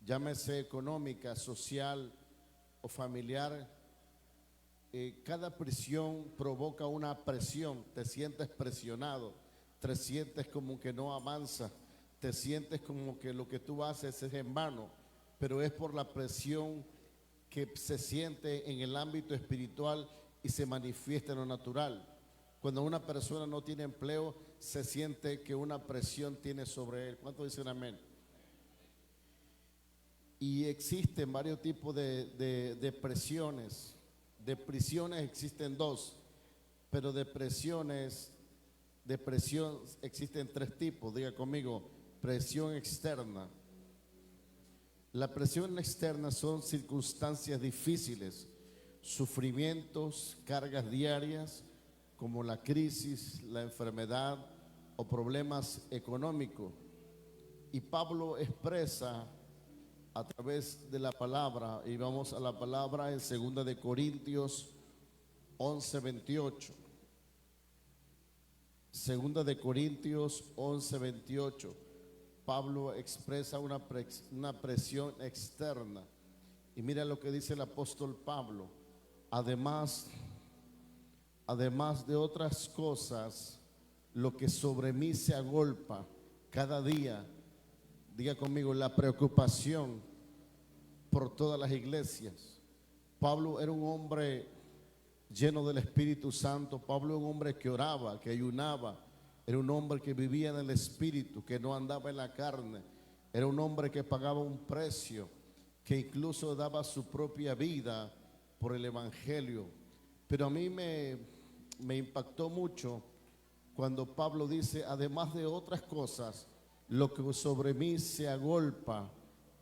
llámese económica, social o familiar, cada presión provoca una presión, te sientes presionado, te sientes como que no avanza, te sientes como que lo que tú haces es en vano, pero es por la presión que se siente en el ámbito espiritual y se manifiesta en lo natural. Cuando una persona no tiene empleo, se siente que una presión tiene sobre él. ¿Cuántos dicen amén? Y existen varios tipos de presiones. De prisiones existen dos, pero de presión existen tres tipos. Diga conmigo, presión externa. La presión externa son circunstancias difíciles, sufrimientos, cargas diarias, como la crisis, la enfermedad o problemas económicos. Y Pablo expresa a través de la palabra, y vamos a la palabra en 2 de Corintios 11:28. 2 de Corintios 11:28. Pablo expresa una presión externa. Y mira lo que dice el apóstol Pablo. Además de otras cosas, lo que sobre mí se agolpa cada día, diga conmigo, la preocupación por todas las iglesias. Pablo era un hombre lleno del Espíritu Santo. Pablo era un hombre que oraba, que ayunaba. Era un hombre que vivía en el Espíritu, que no andaba en la carne. Era un hombre que pagaba un precio, que incluso daba su propia vida por el Evangelio. Pero a mí me impactó mucho cuando Pablo dice, además de otras cosas, lo que sobre mí se agolpa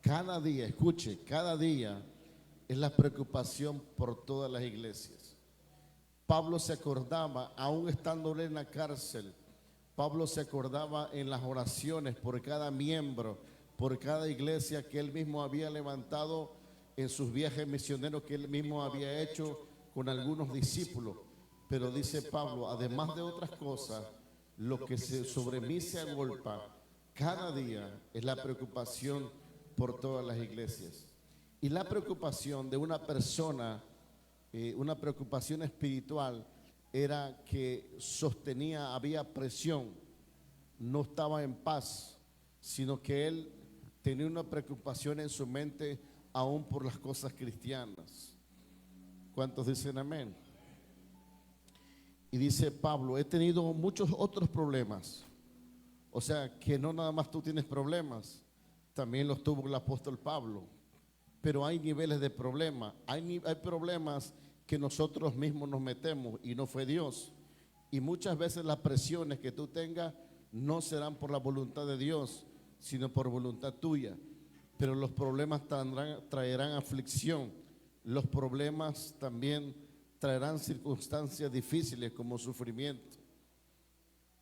cada día, escuche, cada día es la preocupación por todas las iglesias. Pablo se acordaba, aún estando en la cárcel, Pablo se acordaba en las oraciones por cada miembro, por cada iglesia que él mismo había levantado en sus viajes misioneros que él mismo había hecho con algunos discípulos. Pero dice Pablo, además de otras cosas, lo que sobre mí se agolpa cada día es la preocupación por todas las iglesias. Y la preocupación de una persona, una preocupación espiritual, era que había presión, no estaba en paz, sino que él tenía una preocupación en su mente aún por las cosas cristianas. ¿Cuántos dicen amén? Y dice Pablo, he tenido muchos otros problemas. O sea, que no nada más tú tienes problemas, también los tuvo el apóstol Pablo. Pero hay niveles de problemas, hay problemas que nosotros mismos nos metemos y no fue Dios. Y muchas veces las presiones que tú tengas no serán por la voluntad de Dios, sino por voluntad tuya. Pero los problemas traerán aflicción. Los problemas también traerán circunstancias difíciles como sufrimiento.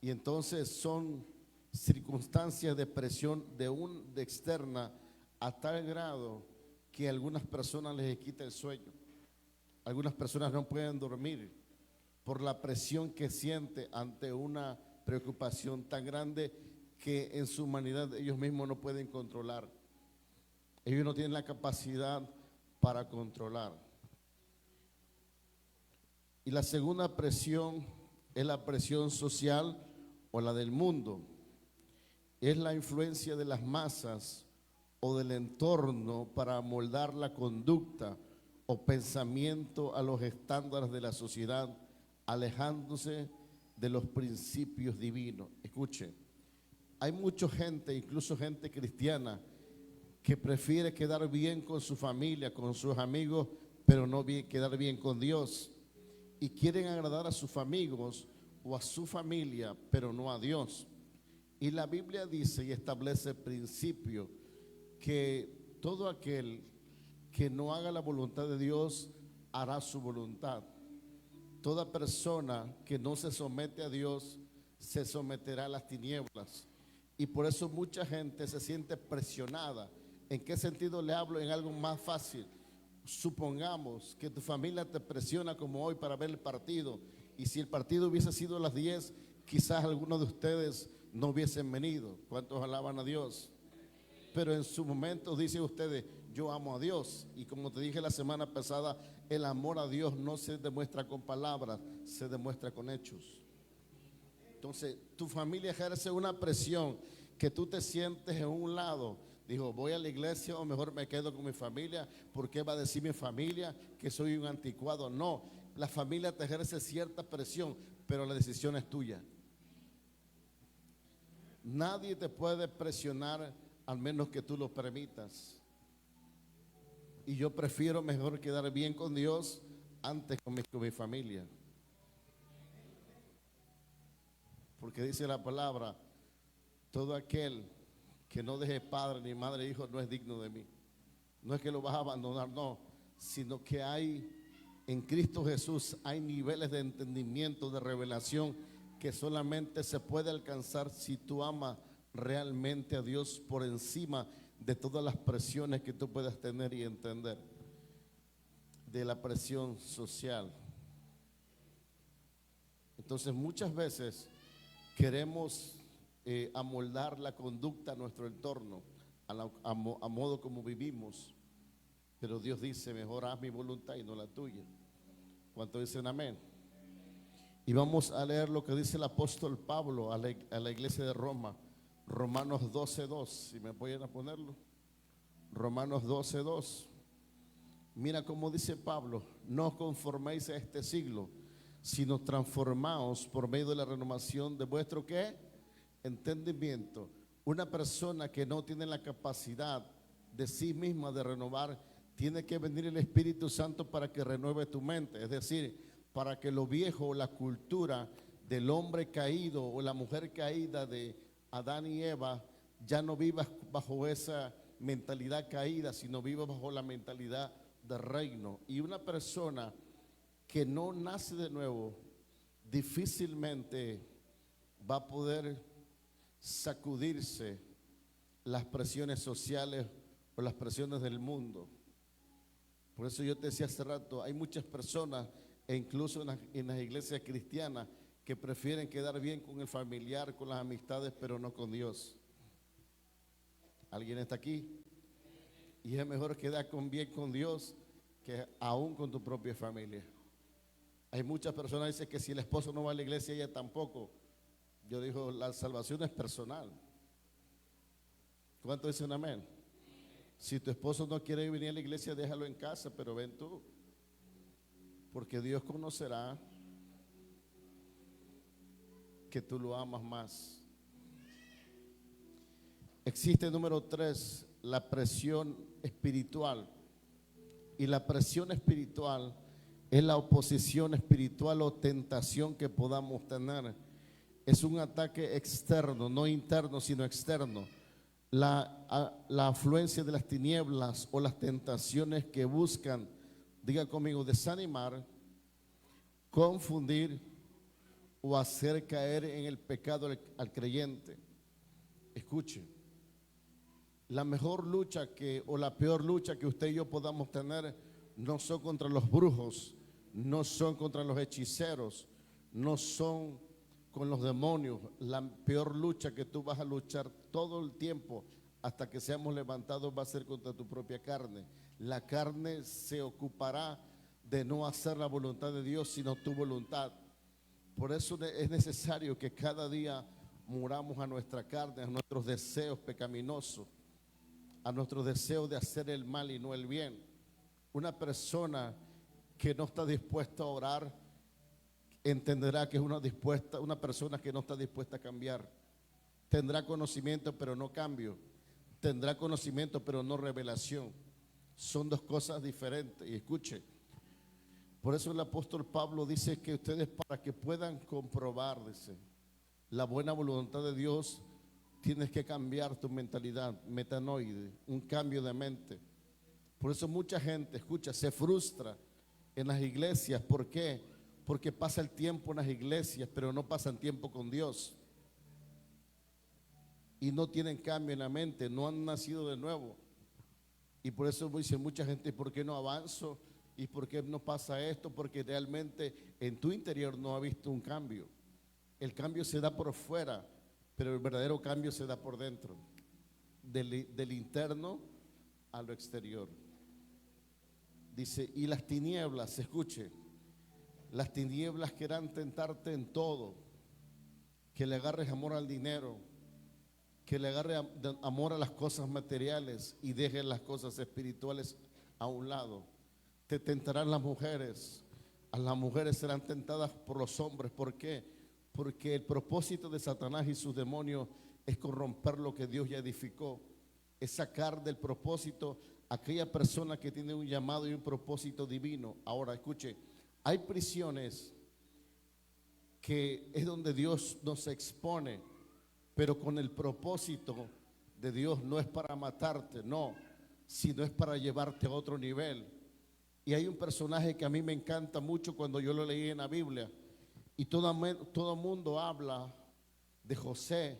Y entonces son circunstancias de presión de externa a tal grado que a algunas personas les quita el sueño. Algunas personas no pueden dormir por la presión que siente ante una preocupación tan grande que en su humanidad ellos mismos no pueden controlar. Ellos no tienen la capacidad para controlar. Y la segunda presión es la presión social o la del mundo. Es la influencia de las masas o del entorno para moldar la conducta o pensamiento a los estándares de la sociedad, alejándose de los principios divinos. Escuche, hay mucha gente, incluso gente cristiana, que prefiere quedar bien con su familia, con sus amigos, pero no quedar bien con Dios. Y quieren agradar a sus amigos o a su familia, pero no a Dios. Y la Biblia dice y establece principio que todo aquel que no haga la voluntad de Dios hará su voluntad. Toda persona que no se somete a Dios se someterá a las tinieblas. Y por eso mucha gente se siente presionada. ¿En qué sentido le hablo? En algo más fácil. Supongamos que tu familia te presiona como hoy para ver el partido, y si el partido hubiese sido a las 10, quizás algunos de ustedes no hubiesen venido. ¿Cuántos alaban a Dios? pero en su momento dicen ustedes, yo amo a Dios. Y como te dije la semana pasada, el amor a Dios no se demuestra con palabras, se demuestra con hechos. Entonces, tu familia ejerce una presión que tú te sientes en un lado. Dijo, voy a la iglesia o mejor me quedo con mi familia. ¿Por qué va a decir mi familia que soy un anticuado? No, la familia te ejerce cierta presión, pero la decisión es tuya. Nadie te puede presionar al menos que tú lo permitas. Y yo prefiero mejor quedar bien con Dios antes con mi familia. Porque dice la palabra, todo aquel que no deje padre ni madre hijo no es digno de mí. No es que lo vas a abandonar, no, sino que hay en Cristo Jesús, hay niveles de entendimiento, de revelación que solamente se puede alcanzar si tú amas realmente a Dios por encima de todas las presiones que tú puedas tener y entender, de la presión social. Entonces muchas veces queremos amoldar la conducta a nuestro entorno, a modo como vivimos, pero Dios dice, mejor haz mi voluntad y no la tuya. ¿Cuántos dicen amén? Y vamos a leer lo que dice el apóstol Pablo a la iglesia de Roma, Romanos 12:2, si me pueden ponerlo. Romanos 12:2. Mira cómo dice Pablo, no os conforméis a este siglo, sino transformaos por medio de la renovación de vuestro ¿qué? Entendimiento. Una persona que no tiene la capacidad de sí misma de renovar, tiene que venir el Espíritu Santo para que renueve tu mente, es decir, para que lo viejo o la cultura del hombre caído o la mujer caída de Adán y Eva ya no vivas bajo esa mentalidad caída, sino vivas bajo la mentalidad de reino. Y una persona que no nace de nuevo difícilmente va a poder sacudirse las presiones sociales o las presiones del mundo. Por eso yo te decía hace rato, hay muchas personas, e incluso en las iglesias cristianas, que prefieren quedar bien con el familiar, con las amistades, pero no con Dios. ¿Alguien está aquí? Y es mejor quedar bien con Dios que aún con tu propia familia. Hay muchas personas que dicen que si el esposo no va a la iglesia, ella tampoco. Yo digo, la salvación es personal. ¿Cuántos dicen amén? Si tu esposo no quiere venir a la iglesia, déjalo en casa, pero ven tú. Porque Dios conocerá que tú lo amas más. Existe, número 3, la presión espiritual. Y la presión espiritual es la oposición espiritual o tentación que podamos tener. Es un ataque externo, no interno, sino externo. La afluencia de las tinieblas o las tentaciones que buscan, diga conmigo, desanimar, confundir o hacer caer en el pecado al creyente. Escuche, la mejor lucha o la peor lucha que usted y yo podamos tener no son contra los brujos, no son contra los hechiceros, no son con los demonios. La peor lucha que tú vas a luchar todo el tiempo hasta que seamos levantados va a ser contra tu propia carne. La carne se ocupará de no hacer la voluntad de Dios, sino tu voluntad. Por eso es necesario que cada día muramos a nuestra carne, a nuestros deseos pecaminosos, a nuestros deseos de hacer el mal y no el bien. Una persona que no está dispuesta a orar entenderá que es una persona que no está dispuesta a cambiar. Tendrá conocimiento pero no cambio. Tendrá conocimiento pero no revelación. Son dos cosas diferentes. Y escuche, por eso el apóstol Pablo dice que ustedes, para que puedan comprobar, dice, la buena voluntad de Dios, tienes que cambiar tu mentalidad, metanoide, un cambio de mente. Por eso mucha gente, escucha, se frustra en las iglesias. ¿Por qué? Porque pasa el tiempo en las iglesias, pero no pasan tiempo con Dios. Y no tienen cambio en la mente, no han nacido de nuevo. Y por eso dice mucha gente, ¿por qué no avanzo? ¿Y por qué no pasa esto? Porque realmente en tu interior no ha visto un cambio. El cambio se da por fuera, pero el verdadero cambio se da por dentro. del interno a lo exterior. Dice, y las tinieblas, escuche, las tinieblas querrán tentarte en todo, que le agarres amor al dinero, que le agarres amor a las cosas materiales y dejes las cosas espirituales a un lado. Te tentarán las mujeres, a las mujeres serán tentadas por los hombres. ¿Por qué? Porque el propósito de Satanás y sus demonios es corromper lo que Dios ya edificó, es sacar del propósito a aquella persona que tiene un llamado y un propósito divino. Ahora escuche, hay prisiones que es donde Dios nos expone, pero con el propósito de Dios no es para matarte, no, sino es para llevarte a otro nivel. Y hay un personaje que a mí me encanta mucho cuando yo lo leí en la Biblia, y todo mundo habla de José.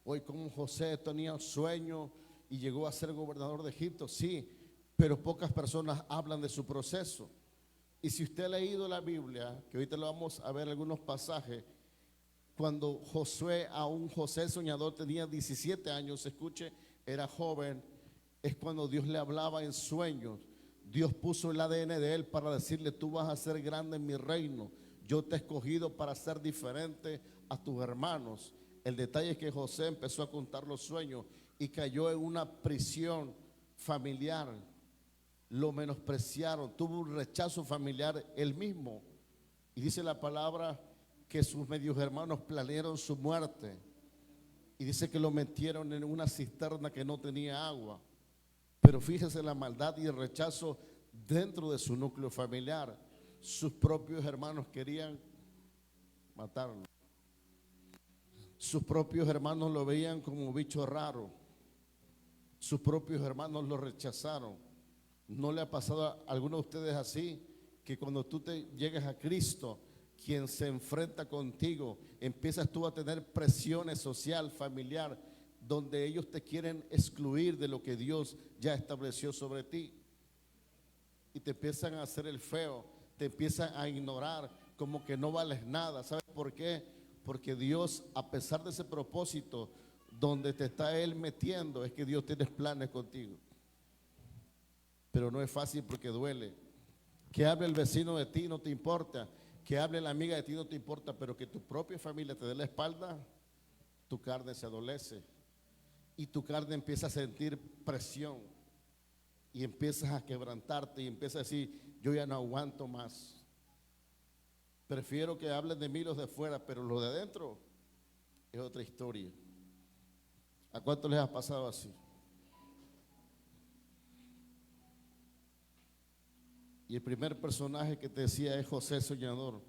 Hoy como José tenía un sueño y llegó a ser gobernador de Egipto, sí, pero pocas personas hablan de su proceso. Y si usted ha leído la Biblia, que ahorita lo vamos a ver algunos pasajes, cuando José soñador tenía 17 años, escuche, era joven, es cuando Dios le hablaba en sueños. Dios puso el ADN de él para decirle, tú vas a ser grande en mi reino, yo te he escogido para ser diferente a tus hermanos. El detalle es que José empezó a contar los sueños y cayó en una prisión familiar. Lo menospreciaron, tuvo un rechazo familiar él mismo. Y dice la palabra que sus medios hermanos planearon su muerte. Y dice que lo metieron en una cisterna que no tenía agua. Pero fíjese la maldad y el rechazo dentro de su núcleo familiar. Sus propios hermanos querían matarlo. Sus propios hermanos lo veían como un bicho raro. Sus propios hermanos lo rechazaron. ¿No le ha pasado a alguno de ustedes así? Que cuando tú te llegas a Cristo, quien se enfrenta contigo, empiezas tú a tener presiones social, familiar, donde ellos te quieren excluir de lo que Dios ya estableció sobre ti. Y te empiezan a hacer el feo, te empiezan a ignorar, como que no vales nada. ¿Sabes por qué? Porque Dios, a pesar de ese propósito, donde te está Él metiendo, es que Dios tiene planes contigo. Pero no es fácil porque duele. Que hable el vecino de ti no te importa, que hable la amiga de ti no te importa, pero que tu propia familia te dé la espalda, tu carne se adolece y tu carne empieza a sentir presión y empiezas a quebrantarte y empiezas a decir, yo ya no aguanto más. Prefiero que hablen de mí los de fuera, pero los de adentro es otra historia. ¿A cuánto les ha pasado así? Y el primer personaje que te decía es José soñador.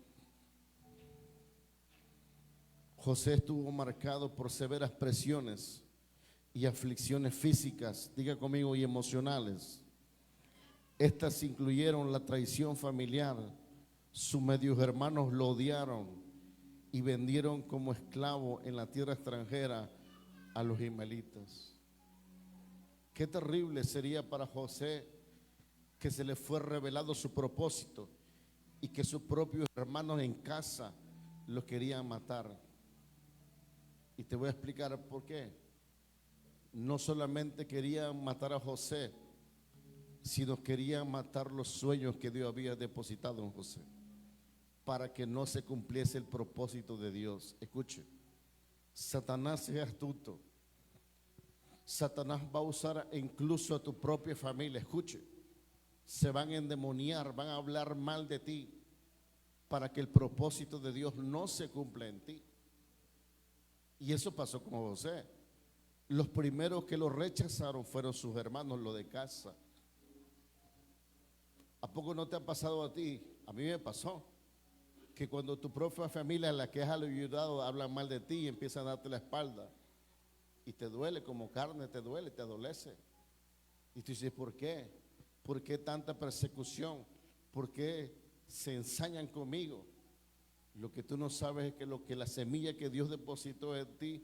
José estuvo marcado por severas presiones y aflicciones físicas, diga conmigo, y emocionales. Estas incluyeron la traición familiar. Sus medios hermanos lo odiaron y vendieron como esclavo en la tierra extranjera a los ismaelitas. Qué terrible sería para José que se le fue revelado su propósito y que sus propios hermanos en casa lo querían matar. Y te voy a explicar por qué. No solamente querían matar a José, sino querían matar los sueños que Dios había depositado en José, para que no se cumpliese el propósito de Dios. Escuche, Satanás es astuto. Satanás va a usar incluso a tu propia familia. Escuche, se van a endemoniar, van a hablar mal de ti para que el propósito de Dios no se cumpla en ti. Y eso pasó con José. Los primeros que lo rechazaron fueron sus hermanos, los de casa. ¿A poco no te ha pasado a ti? A mí me pasó que cuando tu propia familia, la que has ayudado, hablan mal de ti y empiezan a darte la espalda y te duele como carne, te duele, te adolece. Y tú dices, ¿por qué? ¿Por qué tanta persecución? ¿Por qué se ensañan conmigo? Lo que tú no sabes es que lo que la semilla que Dios depositó en ti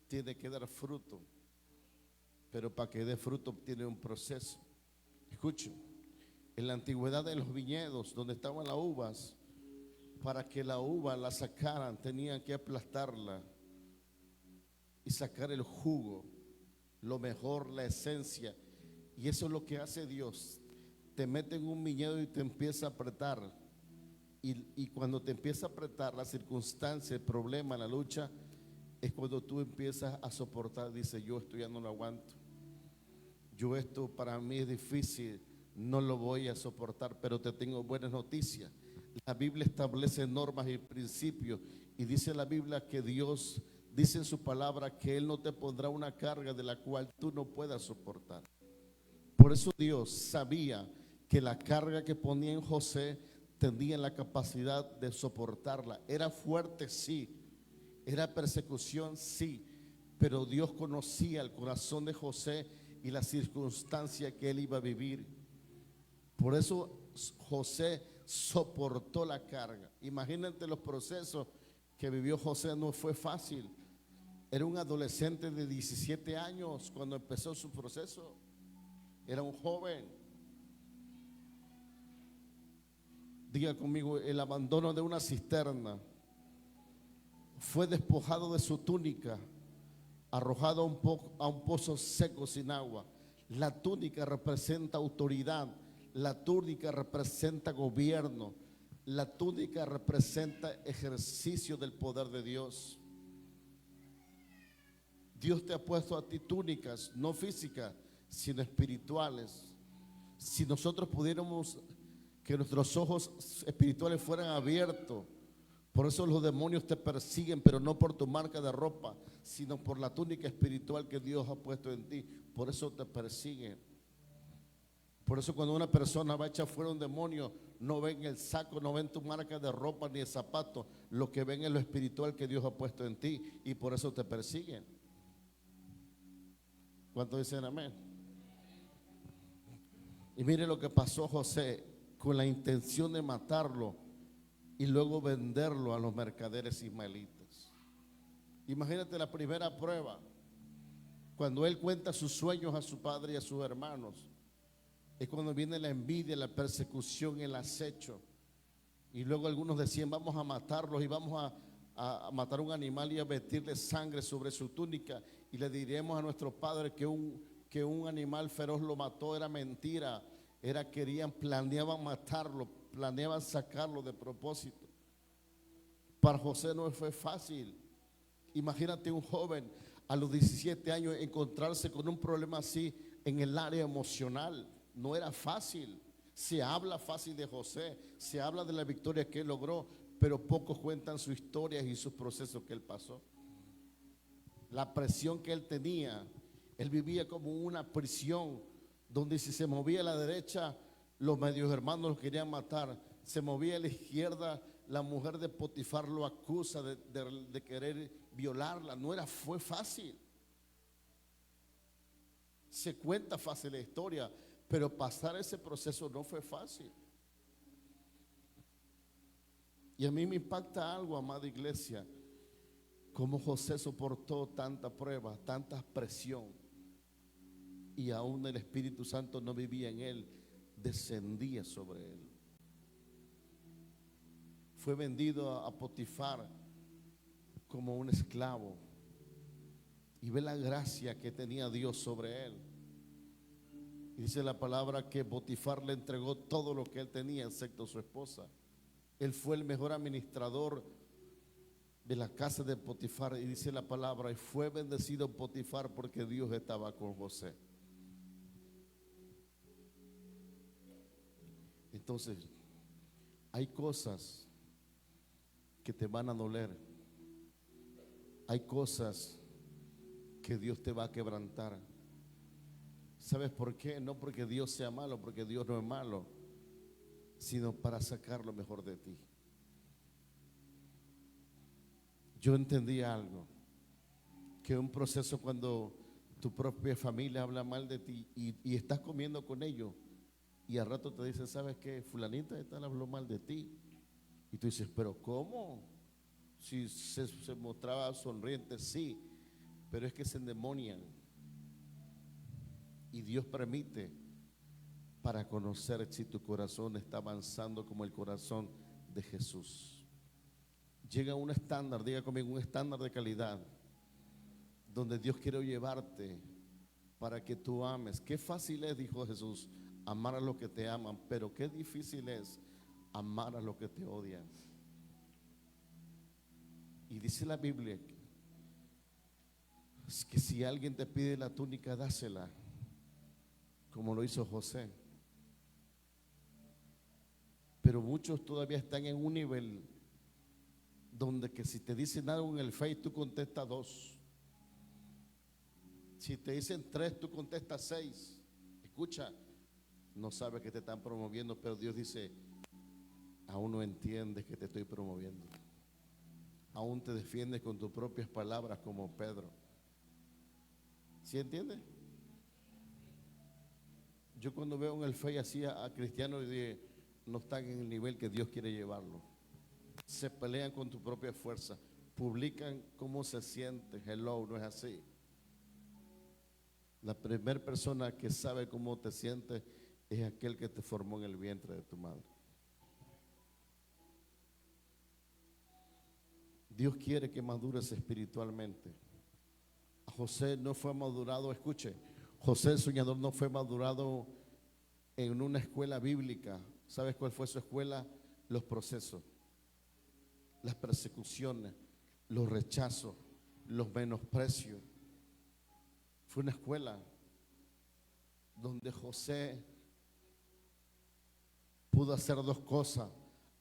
tiene que dar fruto. Pero para que dé fruto tiene un proceso. Escuchen, en la antigüedad de los viñedos donde estaban las uvas, para que la uva la sacaran tenían que aplastarla y sacar el jugo. lo mejor, la esencia. Y eso es lo que hace Dios. Te mete en un viñedo y te empieza a apretar. Y cuando te empieza a apretar la circunstancia, el problema, la lucha, es cuando tú empiezas a soportar. Dice, yo esto ya no lo aguanto. Yo esto para mí es difícil, no lo voy a soportar, pero te tengo buenas noticias. La Biblia establece normas y principios, y dice la Biblia que Dios dice en su palabra que Él no te pondrá una carga de la cual tú no puedas soportar. Por eso Dios sabía que la carga que ponía en José tenía la capacidad de soportarla. Era fuerte, sí. Era persecución, sí. Pero Dios conocía el corazón de José y la circunstancia que él iba a vivir. Por eso José soportó la carga. Imagínate los procesos que vivió José, no fue fácil. Era un adolescente de 17 años cuando empezó su proceso. Era un joven. Diga conmigo, el abandono de una cisterna. Fue despojado de su túnica, arrojado a un pozo seco sin agua. La túnica representa autoridad, la túnica representa gobierno, la túnica representa ejercicio del poder de Dios. Dios te ha puesto a ti túnicas, no físicas, sino espirituales. Si nosotros pudiéramos que nuestros ojos espirituales fueran abiertos, por eso los demonios te persiguen, pero no por tu marca de ropa, sino por la túnica espiritual que Dios ha puesto en ti. Por eso te persiguen. Por eso cuando una persona va a echar fuera un demonio, no ven el saco, no ven tu marca de ropa ni el zapato. Lo que ven es lo espiritual que Dios ha puesto en ti, y por eso te persiguen. ¿Cuántos dicen amén? Y mire lo que pasó José con la intención de matarlo y luego venderlo a los mercaderes ismaelitas. Imagínate la primera prueba, cuando él cuenta sus sueños a su padre y a sus hermanos, es cuando viene la envidia, la persecución, el acecho. Y luego algunos decían, vamos a matarlos y vamos a matar un animal y a vertirle sangre sobre su túnica, y le diremos a nuestro padre que un animal feroz lo mató. Era mentira, planeaban matarlo, planeaban sacarlo de propósito. Para José no fue fácil. Imagínate un joven a los 17 años encontrarse con un problema así en el área emocional. No era fácil. Se habla fácil de José, se habla de la victoria que él logró, pero pocos cuentan su historia y sus procesos que él pasó. La presión que él tenía, él vivía como una prisión donde si se movía a la derecha, los medios hermanos lo querían matar. Se movía a la izquierda, la mujer de Potifar lo acusa de querer violarla. Fue fácil. Se cuenta fácil la historia, pero pasar ese proceso no fue fácil. Y a mí me impacta algo, amada iglesia, cómo José soportó tanta prueba, tanta presión, y aún el Espíritu Santo no vivía en él, descendía sobre él. Fue vendido a Potifar como un esclavo, y ve la gracia que tenía Dios sobre él. Y dice la palabra que Potifar le entregó todo lo que él tenía, excepto su esposa. Él fue el mejor administrador de la casa de Potifar, y dice la palabra, y fue bendecido Potifar porque Dios estaba con José. Entonces, hay cosas que te van a doler. Hay cosas que Dios te va a quebrantar. ¿Sabes por qué? No porque Dios sea malo, porque Dios no es malo, sino para sacar lo mejor de ti. Yo entendí algo, que un proceso cuando tu propia familia habla mal de ti y estás comiendo con ellos, y al rato te dicen, ¿sabes qué? Fulanita de tal habló mal de ti. Y tú dices, ¿pero cómo? Si se mostraba sonriente, sí, pero es que se endemonian. Y Dios permite para conocer si tu corazón está avanzando como el corazón de Jesús. Llega a un estándar, diga conmigo, un estándar de calidad, donde Dios quiere llevarte para que tú ames. Qué fácil es, dijo Jesús, amar a los que te aman, pero qué difícil es amar a los que te odian. Y dice la Biblia que si alguien te pide la túnica, dásela, como lo hizo José. Pero muchos todavía están en un nivel donde que si te dicen algo en el Face, tú contestas 2. Si te dicen 3, tú contestas 6. Escucha, no sabes que te están promoviendo, pero Dios dice, aún no entiendes que te estoy promoviendo. Aún te defiendes con tus propias palabras como Pedro. ¿Sí entiendes? Yo cuando veo en el Face así a cristianos, digo, no están en el nivel que Dios quiere llevarlo. Se pelean con tu propia fuerza, publican cómo se siente. Hello, no es así. La primera persona que sabe cómo te sientes es aquel que te formó en el vientre de tu madre. Dios quiere que madures espiritualmente. A José no fue madurado, escuche, José el soñador no fue madurado en una escuela bíblica. ¿Sabes cuál fue su escuela? Los procesos, las persecuciones, los rechazos, los menosprecios. Fue una escuela donde José pudo hacer 2 cosas: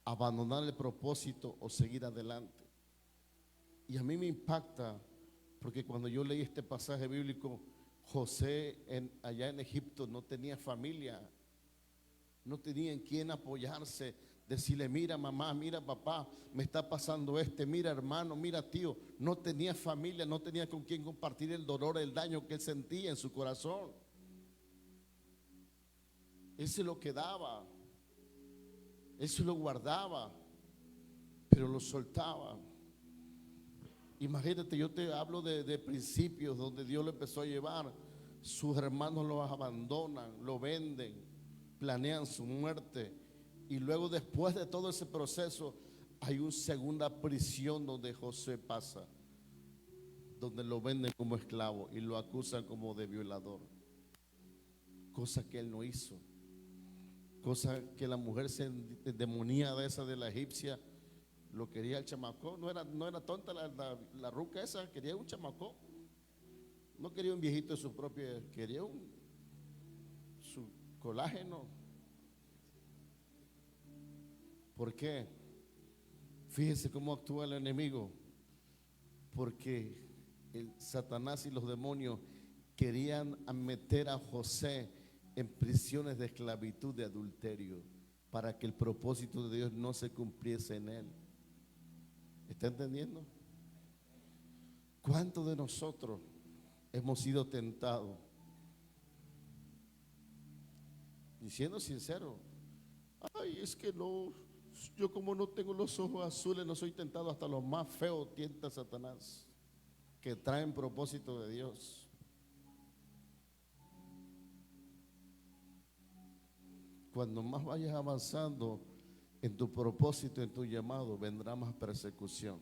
abandonar el propósito o seguir adelante. Y a mí me impacta porque cuando yo leí este pasaje bíblico, José allá en Egipto no tenía familia, no tenía en quién apoyarse, decirle, mira mamá, mira papá, me está pasando mira hermano, mira tío. No tenía familia, no tenía con quién compartir el dolor, el daño que él sentía en su corazón. Él se lo quedaba, él se lo guardaba, pero lo soltaba. Imagínate, yo te hablo de principios donde Dios lo empezó a llevar. Sus hermanos lo abandonan, lo venden, planean su muerte. Y luego, después de todo ese proceso, hay una segunda prisión donde José pasa, donde lo venden como esclavo y lo acusan como de violador, cosa que él no hizo, cosa que la mujer demoníaca esa de la egipcia lo quería el chamacón. No era tonta la ruca esa, quería un chamacón. No quería un viejito de su propia, quería su colágeno. ¿Por qué? Fíjese cómo actúa el enemigo. Porque el Satanás y los demonios querían meter a José en prisiones de esclavitud, de adulterio, para que el propósito de Dios no se cumpliese en él. ¿Está entendiendo? ¿Cuántos de nosotros hemos sido tentados? Y siendo sincero, ay, es que no, yo como no tengo los ojos azules, no soy tentado. Hasta los más feos tienta Satanás, que traen propósito de Dios. Cuando más vayas avanzando en tu propósito, en tu llamado, vendrá más persecución,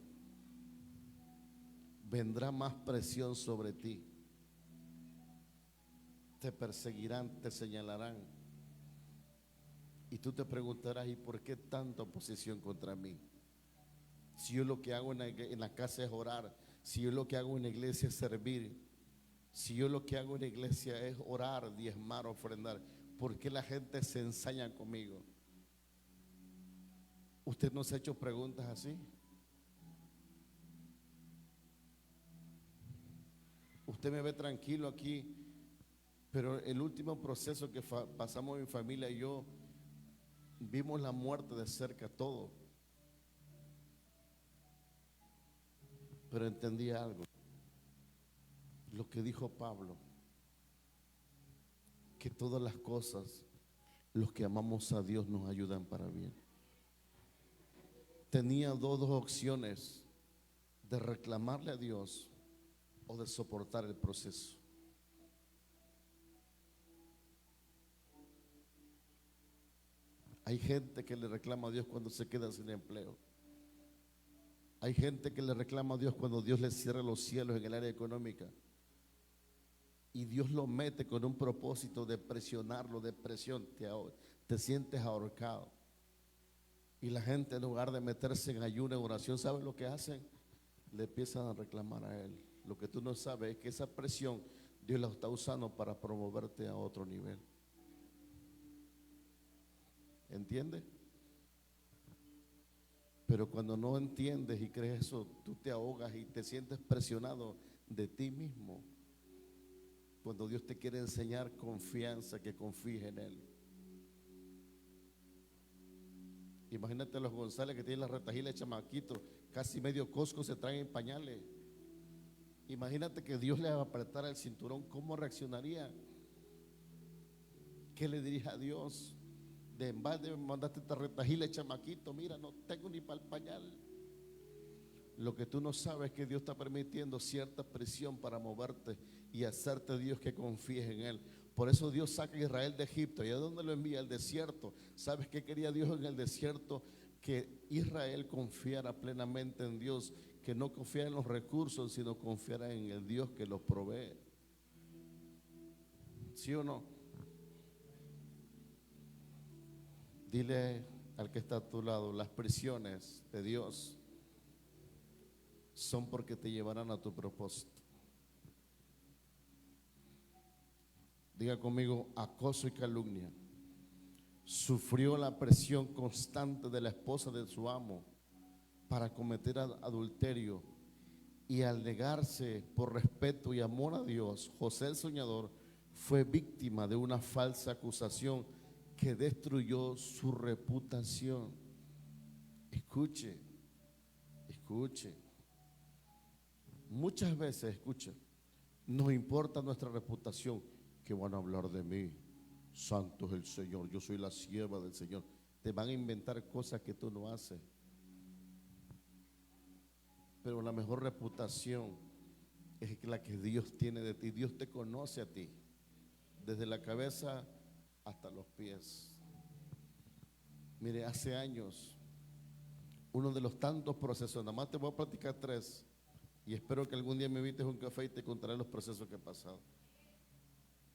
vendrá más presión sobre ti. Te perseguirán, te señalarán. Y tú te preguntarás, ¿y por qué tanta oposición contra mí? Si yo lo que hago en la casa es orar, si yo lo que hago en la iglesia es servir, si yo lo que hago en la iglesia es orar, diezmar, ofrendar, ¿por qué la gente se ensaña conmigo? ¿Usted no se ha hecho preguntas así? Usted me ve tranquilo aquí, pero el último proceso que pasamos mi familia y yo, vimos la muerte de cerca todo. Pero entendí algo, lo que dijo Pablo, que todas las cosas, los que amamos a Dios, nos ayudan para bien. Tenía dos opciones: de reclamarle a Dios o de soportar el proceso. Hay gente que le reclama a Dios cuando se queda sin empleo. Hay gente que le reclama a Dios cuando Dios le cierra los cielos en el área económica. y Dios lo mete con un propósito de presionarlo, de presión, te sientes ahorcado. Y la gente, en lugar de meterse en ayuno, en oración, ¿sabe lo que hacen? Le empiezan a reclamar a Él. Lo que tú no sabes es que esa presión Dios la está usando para promoverte a otro nivel. ¿Entiendes? Pero cuando no entiendes y crees eso, tú te ahogas y te sientes presionado de ti mismo. Cuando Dios te quiere enseñar confianza, que confíes en Él. Imagínate a los González que tienen la retajila de chamaquito, casi medio Costco se traen en pañales. Imagínate que Dios le apretara el cinturón, ¿cómo reaccionaría? ¿Qué le diría a Dios? En vez de mandarte esta retajila de chamaquito, mira, no tengo ni para el pañal. Lo que tú no sabes es que Dios está permitiendo cierta presión para moverte y hacerte Dios que confíes en Él. Por eso Dios saca a Israel de Egipto. ¿Y a dónde lo envía? Al desierto. ¿Sabes qué quería Dios en el desierto? Que Israel confiara plenamente en Dios, que no confiara en los recursos, sino confiara en el Dios que los provee. ¿Sí o no? Dile al que está a tu lado, las prisiones de Dios son porque te llevarán a tu propósito. Diga conmigo, acoso y calumnia. Sufrió la presión constante de la esposa de su amo para cometer adulterio, y al negarse por respeto y amor a Dios, José el soñador fue víctima de una falsa acusación que destruyó su reputación. Escuche, escuche. Muchas veces, escuche, nos importa nuestra reputación. Que van a hablar de mí, santo es el Señor, yo soy la sierva del Señor. Te van a inventar cosas que tú no haces. Pero la mejor reputación es la que Dios tiene de ti. Dios te conoce a ti, desde la cabeza hasta los pies. Mire, hace años, uno de los tantos procesos, nada más te voy a platicar 3, y espero que algún día me invites a un café y te contaré los procesos que he pasado.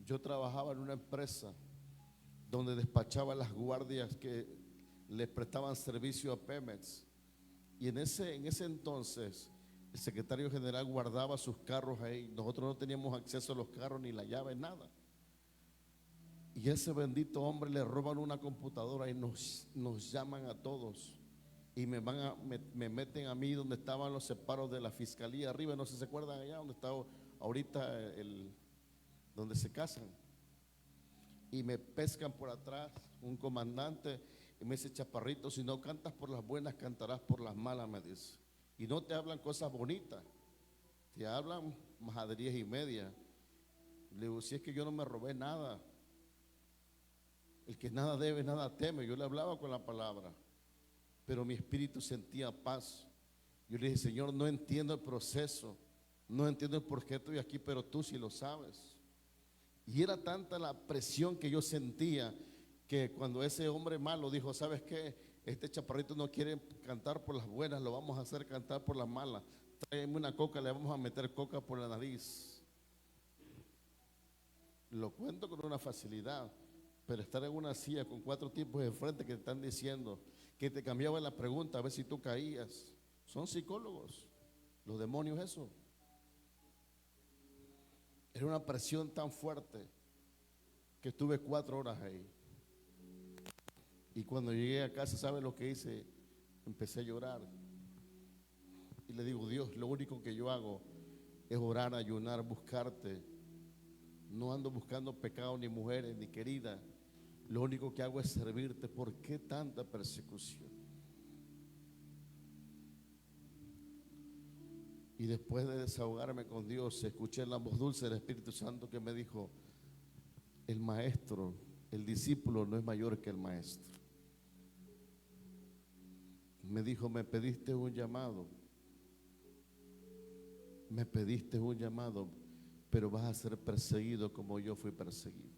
Yo trabajaba en una empresa donde despachaba las guardias que les prestaban servicio a Pemex, y en ese entonces el secretario general guardaba sus carros ahí. Nosotros no teníamos acceso a los carros, ni la llave, nada. Y ese bendito hombre le roban una computadora y nos llaman a todos y me meten a mí donde estaban los separos de la fiscalía arriba. No sé si se acuerdan allá donde está ahorita donde se casan, y me pescan por atrás un comandante y me dice: chaparrito, si no cantas por las buenas, cantarás por las malas, me dice. Y no te hablan cosas bonitas, te hablan majaderías y media. Le digo: si es que yo no me robé nada, el que nada debe, nada teme. Yo le hablaba con la palabra, pero mi espíritu sentía paz. Yo le dije: Señor, no entiendo el proceso, no entiendo el por qué estoy aquí, pero tú sí lo sabes. Y era tanta la presión que yo sentía, que cuando ese hombre malo dijo: ¿sabes qué? Este chaparrito no quiere cantar por las buenas, lo vamos a hacer cantar por las malas. Tráeme una coca, le vamos a meter coca por la nariz. Lo cuento con una facilidad, pero estar en una silla con 4 tipos de frente que te están diciendo, que te cambiaban la pregunta a ver si tú caías. Son psicólogos, los demonios, eso. Era una presión tan fuerte que estuve 4 horas ahí. Y cuando llegué a casa, ¿sabe lo que hice? Empecé a llorar. Y le digo: Dios, lo único que yo hago es orar, ayunar, buscarte. No ando buscando pecado, ni mujeres, ni querida. Lo único que hago es servirte. ¿Por qué tanta persecución? Y después de desahogarme con Dios, escuché la voz dulce del Espíritu Santo que me dijo: el maestro, el discípulo no es mayor que el maestro. Me dijo: me pediste un llamado, me pediste un llamado, pero vas a ser perseguido como yo fui perseguido.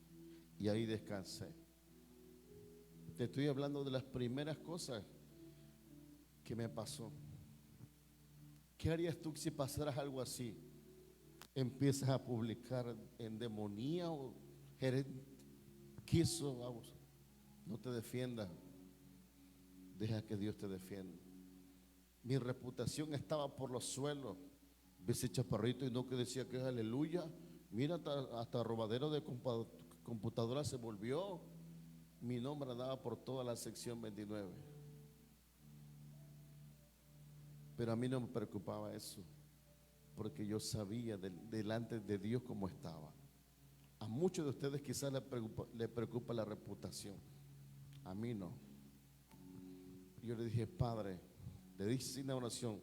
Y ahí descansé. Te estoy hablando de las primeras cosas que me pasó. ¿Qué harías tú si pasaras algo así? empiezas a publicar endemoniado, quiso, vamos, no te defiendas, deja que Dios te defienda. Mi reputación estaba por los suelos. Ese chaparrito y no que decía que es aleluya. Mira, hasta robadero de computadora se volvió. Mi nombre andaba por toda la sección 29. Pero a mí no me preocupaba eso, porque yo sabía delante de Dios cómo estaba. A muchos de ustedes quizás le preocupa la reputación. A mí no. Yo le dije, Padre, le dije sin oración,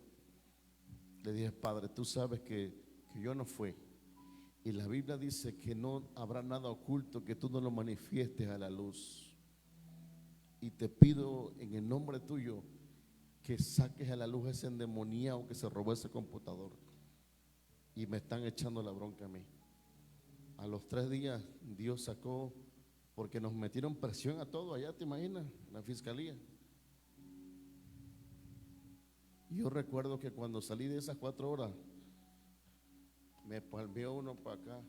le dije, Padre, tú sabes que yo no fui. Y la Biblia dice que no habrá nada oculto que tú no lo manifiestes a la luz. Y te pido en el nombre tuyo que saques a la luz ese endemoniado que se robó ese computador. Y me están echando la bronca a mí. A los 3 días Dios sacó, porque nos metieron presión a todos allá, ¿te imaginas? La fiscalía. Yo recuerdo que cuando salí de esas 4 horas, me palmeó uno para acá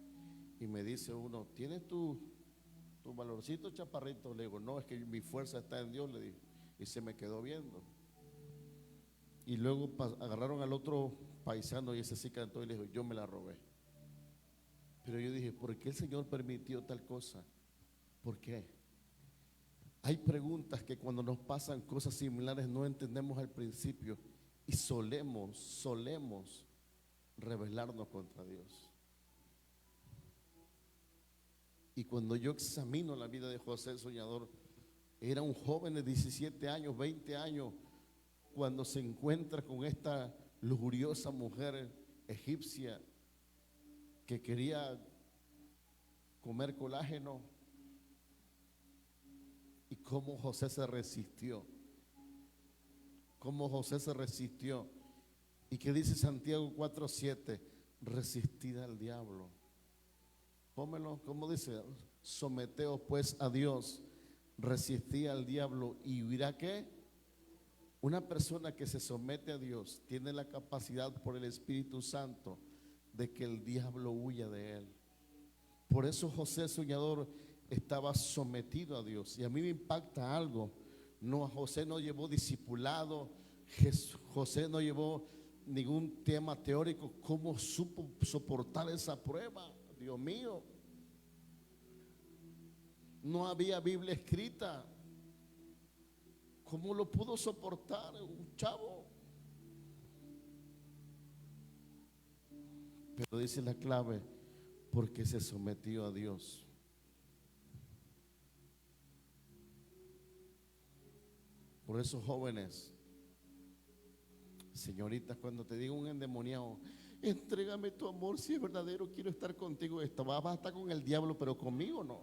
y me dice uno, ¿tienes tu valorcito, chaparrito? Le digo, no, es que mi fuerza está en Dios, le dije. Y se me quedó viendo. Y luego agarraron al otro paisano y ese sí cantó y le dijo, yo me la robé. Pero yo dije, ¿por qué el Señor permitió tal cosa? ¿Por qué? Hay preguntas que cuando nos pasan cosas similares no entendemos al principio y solemos rebelarnos contra Dios. Y cuando yo examino la vida de José el soñador, era un joven de 17 años, 20 años, cuando se encuentra con esta lujuriosa mujer egipcia que quería comer colágeno. Y cómo José se resistió. Cómo José se resistió. ¿Y qué dice Santiago 4:7? Resistid al diablo. Pómelo, ¿cómo dice? Someteos pues a Dios, resistid al diablo y huirá. ¿Qué? Una persona que se somete a Dios tiene la capacidad por el Espíritu Santo de que el diablo huya de él. Por eso José soñador estaba sometido a Dios. Y a mí me impacta algo. No, José no llevó discipulado, José no llevó ningún tema teórico. ¿Cómo supo soportar esa prueba? Dios mío. No había Biblia escrita. ¿Cómo lo pudo soportar un chavo? Pero dice la clave, porque se sometió a Dios. Por eso, jóvenes, señoritas, cuando te digo un endemoniado, entrégame tu amor, si es verdadero, quiero estar contigo. Vas a estar con el diablo, pero conmigo no.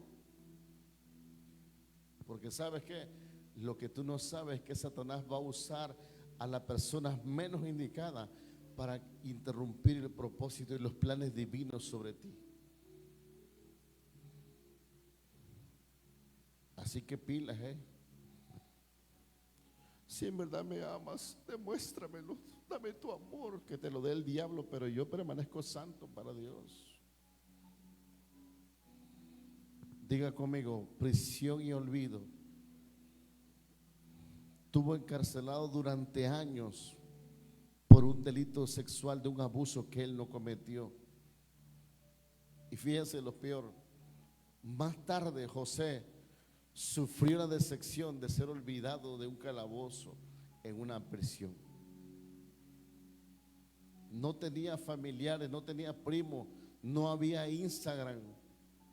Porque ¿sabes qué? Lo que tú no sabes es que Satanás va a usar a las personas menos indicadas para interrumpir el propósito y los planes divinos sobre ti. Así que pilas, si en verdad me amas, demuéstramelo, dame tu amor, que te lo dé el diablo, pero yo permanezco santo para Dios. Diga conmigo, prisión y olvido. Estuvo encarcelado durante años por un delito sexual de un abuso que él no cometió. Y fíjense lo peor, más tarde José sufrió la decepción de ser olvidado de un calabozo en una prisión. No tenía familiares, no tenía primos, no había Instagram,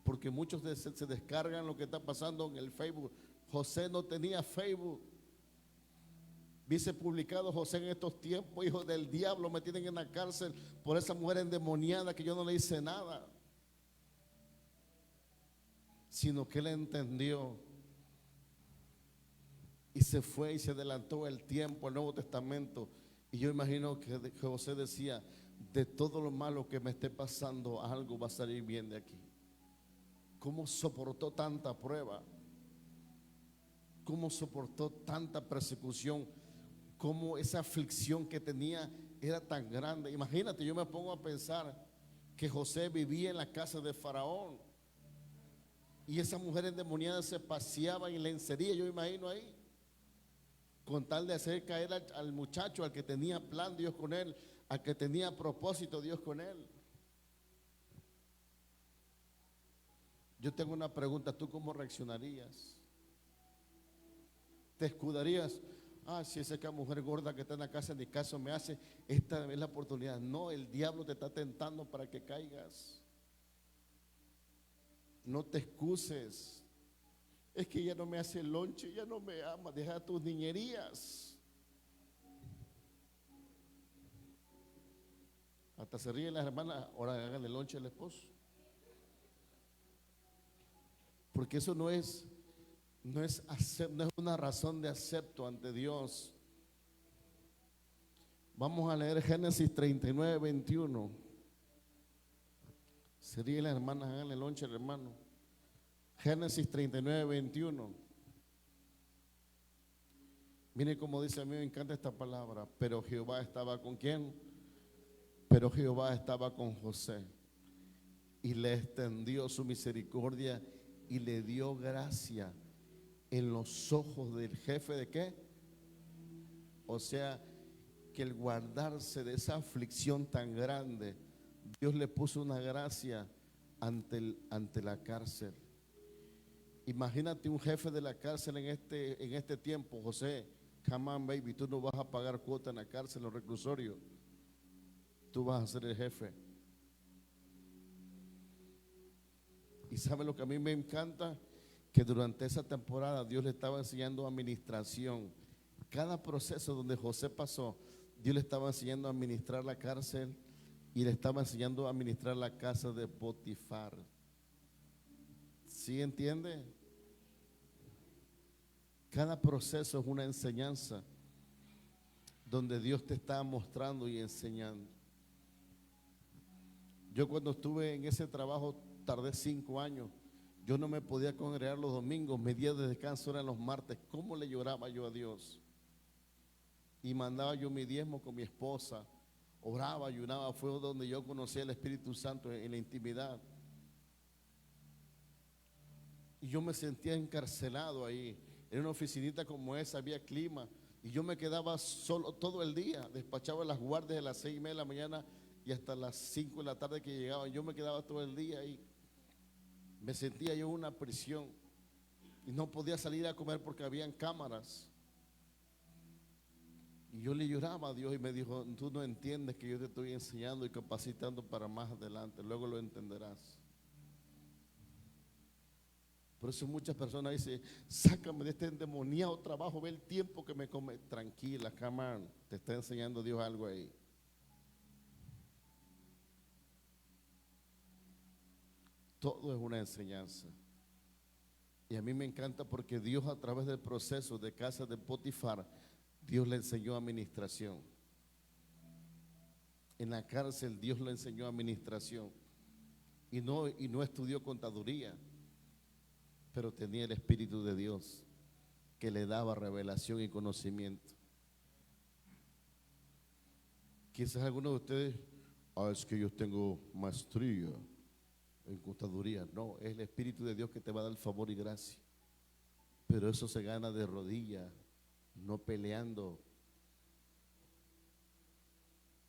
porque muchos se descargan lo que está pasando en el Facebook. José no tenía Facebook. Dice publicado, José en estos tiempos, hijo del diablo, me tienen en la cárcel por esa mujer endemoniada que yo no le hice nada. Sino que él entendió y se fue y se adelantó el tiempo, el Nuevo Testamento. Y yo imagino que José decía, de todo lo malo que me esté pasando, algo va a salir bien de aquí. ¿Cómo soportó tanta prueba? ¿Cómo soportó tanta persecución? ¿Cómo esa aflicción que tenía era tan grande? Imagínate, yo me pongo a pensar que José vivía en la casa de Faraón. Y esa mujer endemoniada se paseaba en lencería, yo imagino ahí, con tal de hacer caer al muchacho, al que tenía plan Dios con él, al que tenía propósito Dios con él. Yo tengo una pregunta, ¿tú cómo reaccionarías? ¿Te escudarías? Ah, si esa mujer gorda que está en la casa ni caso me hace, esta es la oportunidad. No, el diablo te está tentando para que caigas. No te excuses. Es que ella no me hace el lonche, ella no me ama, deja tus niñerías. Hasta se ríen las hermanas, ahora hagan el lonche al esposo. Porque eso no es una razón de acepto ante Dios. Vamos a leer Génesis 39, 21. Se ríen las hermanas, hagan el lonche al hermano. Génesis 39, 21. Mire cómo dice, a mí me encanta esta palabra. Pero Jehová estaba ¿con quién? Pero Jehová estaba con José y le extendió su misericordia y le dio gracia en los ojos del jefe ¿de qué? O sea, que el guardarse de esa aflicción tan grande, Dios le puso una gracia ante la cárcel. Imagínate un jefe de la cárcel en este tiempo. José, come on baby, tú no vas a pagar cuota en la cárcel, en los reclusorios. Tú vas a ser el jefe. Y ¿sabe lo que a mí me encanta? Que durante esa temporada Dios le estaba enseñando administración. Cada proceso donde José pasó, Dios le estaba enseñando a administrar la cárcel y le estaba enseñando a administrar la casa de Potifar. ¿Sí entiende? Cada proceso es una enseñanza donde Dios te está mostrando y enseñando. Yo cuando estuve en ese trabajo tardé 5 años. Yo no me podía congregar los domingos, mis días de descanso eran los martes. ¿Cómo le lloraba yo a Dios? Y mandaba yo mi diezmo con mi esposa, oraba, ayunaba. Fue donde yo conocí al Espíritu Santo en la intimidad. Y yo me sentía encarcelado ahí. En una oficinita como esa había clima. Y yo me quedaba solo todo el día. Despachaba las guardias de las 6:30 de la mañana y hasta las 5 de la tarde que llegaban. Yo me quedaba todo el día ahí. Me sentía yo en una prisión. Y no podía salir a comer porque habían cámaras. Y yo le lloraba a Dios y me dijo, tú no entiendes que yo te estoy enseñando y capacitando para más adelante. Luego lo entenderás. Por eso muchas personas dicen, sácame de este endemoniado trabajo, ve el tiempo que me come. Tranquila, come on, te está enseñando Dios algo ahí. Todo es una enseñanza. Y a mí me encanta porque Dios a través del proceso de casa de Potifar, Dios le enseñó administración. En la cárcel Dios le enseñó administración. Y no estudió contaduría, pero tenía el Espíritu de Dios que le daba revelación y conocimiento. Quizás algunos de ustedes, es que yo tengo maestría en contaduría. No, es el Espíritu de Dios que te va a dar favor y gracia. Pero eso se gana de rodillas, no peleando.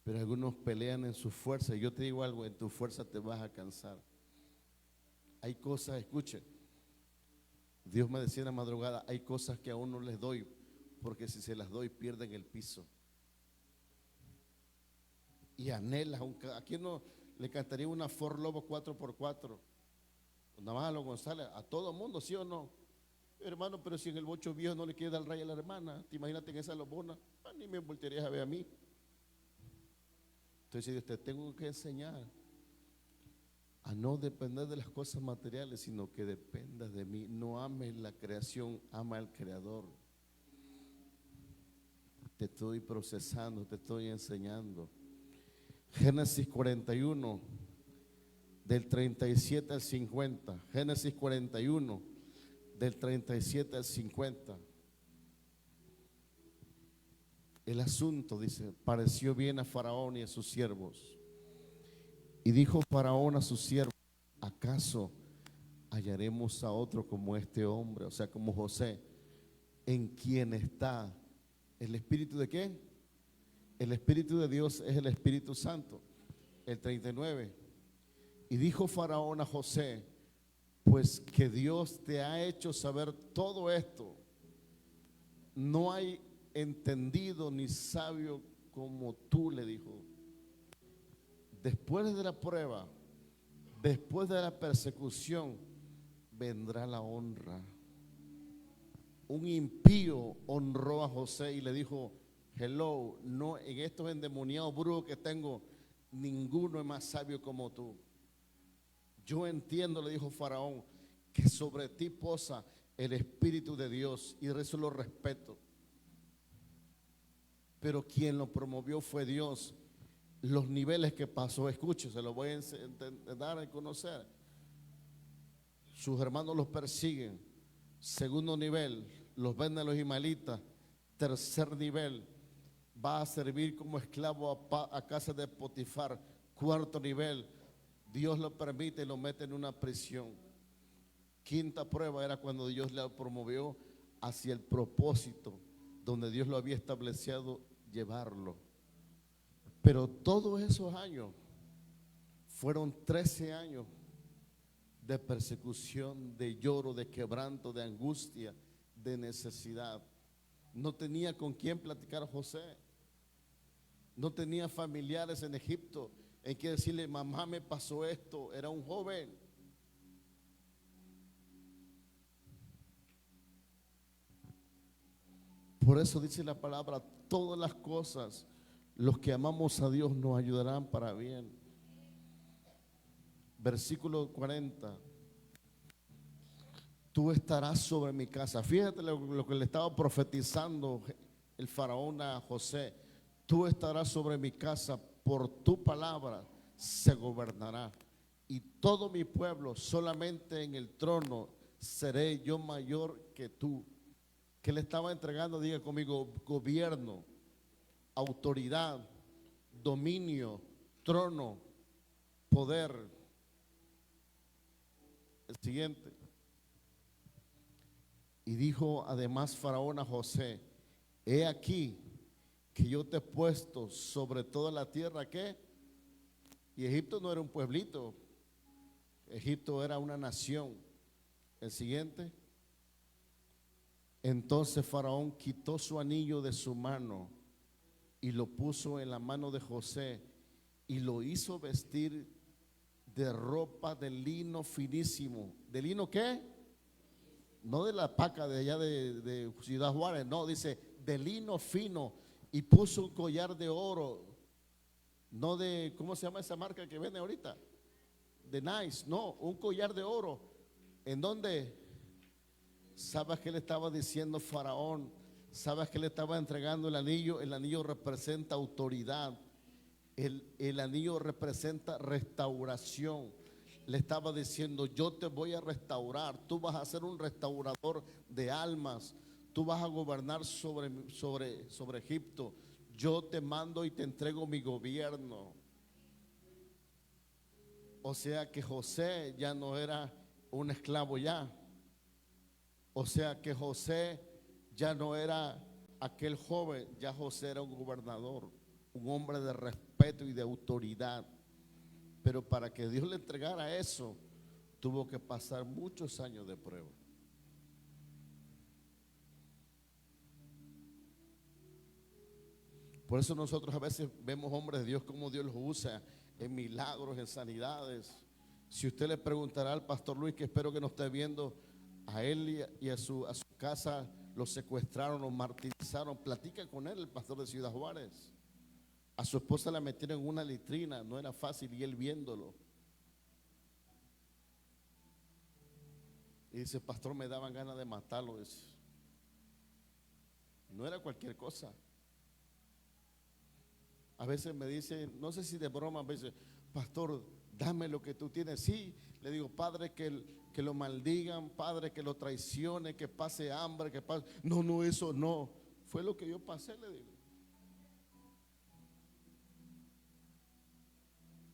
Pero algunos pelean en su fuerza. Y yo te digo algo, en tu fuerza te vas a cansar. Hay cosas, escuchen. Dios me decía en la madrugada, hay cosas que aún no les doy, porque si se las doy pierden el piso. Y anhelas, ¿a quién no le cantaría una Ford Lobo 4x4? Nada más a los González, a todo mundo, ¿sí o no? Hermano, pero si en el bocho viejo no le quiere dar raya a la hermana, te imagínate en esa lobona, ni me voltearías a ver a mí. Entonces Dios, te tengo que enseñar a no depender de las cosas materiales, sino que dependas de mí. No ames la creación, ama al Creador. Te estoy procesando, te estoy enseñando. Génesis 41, del 37 al 50. Génesis 41, del 37 al 50. El asunto, dice, pareció bien a Faraón y a sus siervos Y dijo Faraón a sus siervos: ¿acaso hallaremos a otro como este hombre, o sea, como José, en quien está el Espíritu de qué? El Espíritu de Dios es el Espíritu Santo. El 39. Y dijo Faraón a José: pues que Dios te ha hecho saber todo esto, no hay entendido ni sabio como tú, le dijo. Después de la prueba, después de la persecución, vendrá la honra. Un impío honró a José y le dijo: hello, no, en estos endemoniados brujos que tengo, ninguno es más sabio como tú. Yo entiendo, le dijo Faraón, que sobre ti posa el Espíritu de Dios, y eso lo respeto. Pero quien lo promovió fue Dios. Los niveles que pasó, escuche, se lo voy a dar a conocer. Sus hermanos los persiguen. Segundo nivel, los venden los ismaelitas. Tercer nivel, va a servir como esclavo a casa de Potifar. Cuarto nivel, Dios lo permite y lo mete en una prisión. Quinta prueba era cuando Dios le promovió hacia el propósito donde Dios lo había establecido llevarlo. Pero todos esos años fueron 13 años de persecución, de lloro, de quebranto, de angustia, de necesidad. No tenía con quién platicar José. No tenía familiares en Egipto en que decirle: mamá, me pasó esto. Era un joven. Por eso dice la palabra: todas las cosas, los que amamos a Dios, nos ayudarán para bien. Versículo 40. Tú estarás sobre mi casa. Fíjate lo que le estaba profetizando el faraón a José. Tú estarás sobre mi casa, por tu palabra se gobernará. Y todo mi pueblo, solamente en el trono seré yo mayor que tú. Que le estaba entregando, diga conmigo: gobierno, autoridad, dominio, trono, poder. El siguiente. Y dijo además Faraón a José: he aquí que yo te he puesto sobre toda la tierra. ¿Qué? Y Egipto no era un pueblito, Egipto era una nación. El siguiente. Entonces Faraón quitó su anillo de su mano y lo puso en la mano de José, y lo hizo vestir de ropa de lino finísimo. ¿De lino qué? No de la paca de allá de Ciudad Juárez, no, dice de lino fino. Y puso un collar de oro, no de, ¿cómo se llama esa marca que vende ahorita? De Nice, no, un collar de oro. ¿En dónde? ¿Sabes qué le estaba diciendo Faraón? ¿Sabes qué le estaba entregando el anillo? El anillo representa autoridad. El anillo representa restauración. Le estaba diciendo: yo te voy a restaurar. Tú vas a ser un restaurador de almas. Tú vas a gobernar sobre Egipto. Yo te mando y te entrego mi gobierno. O sea que José ya no era un esclavo ya. O sea que José ya no era aquel joven, ya José era un gobernador, un hombre de respeto y de autoridad. Pero para que Dios le entregara eso, tuvo que pasar muchos años de prueba. Por eso nosotros a veces vemos hombres de Dios, como Dios los usa en milagros, en sanidades. Si usted le preguntará al pastor Luis, que espero que nos esté viendo, a él y a su casa lo secuestraron, lo martirizaron. Platica con él, el pastor de Ciudad Juárez. A su esposa la metieron en una litrina, no era fácil, y él viéndolo. Y dice: pastor, me daban ganas de matarlo. Dice, no era cualquier cosa. A veces me dice, no sé si de broma, a veces: pastor, dame lo que tú tienes. Sí, le digo: padre, que lo maldigan, padre, que lo traicione, que pase hambre, que pase. No, eso no. Fue lo que yo pasé, le digo.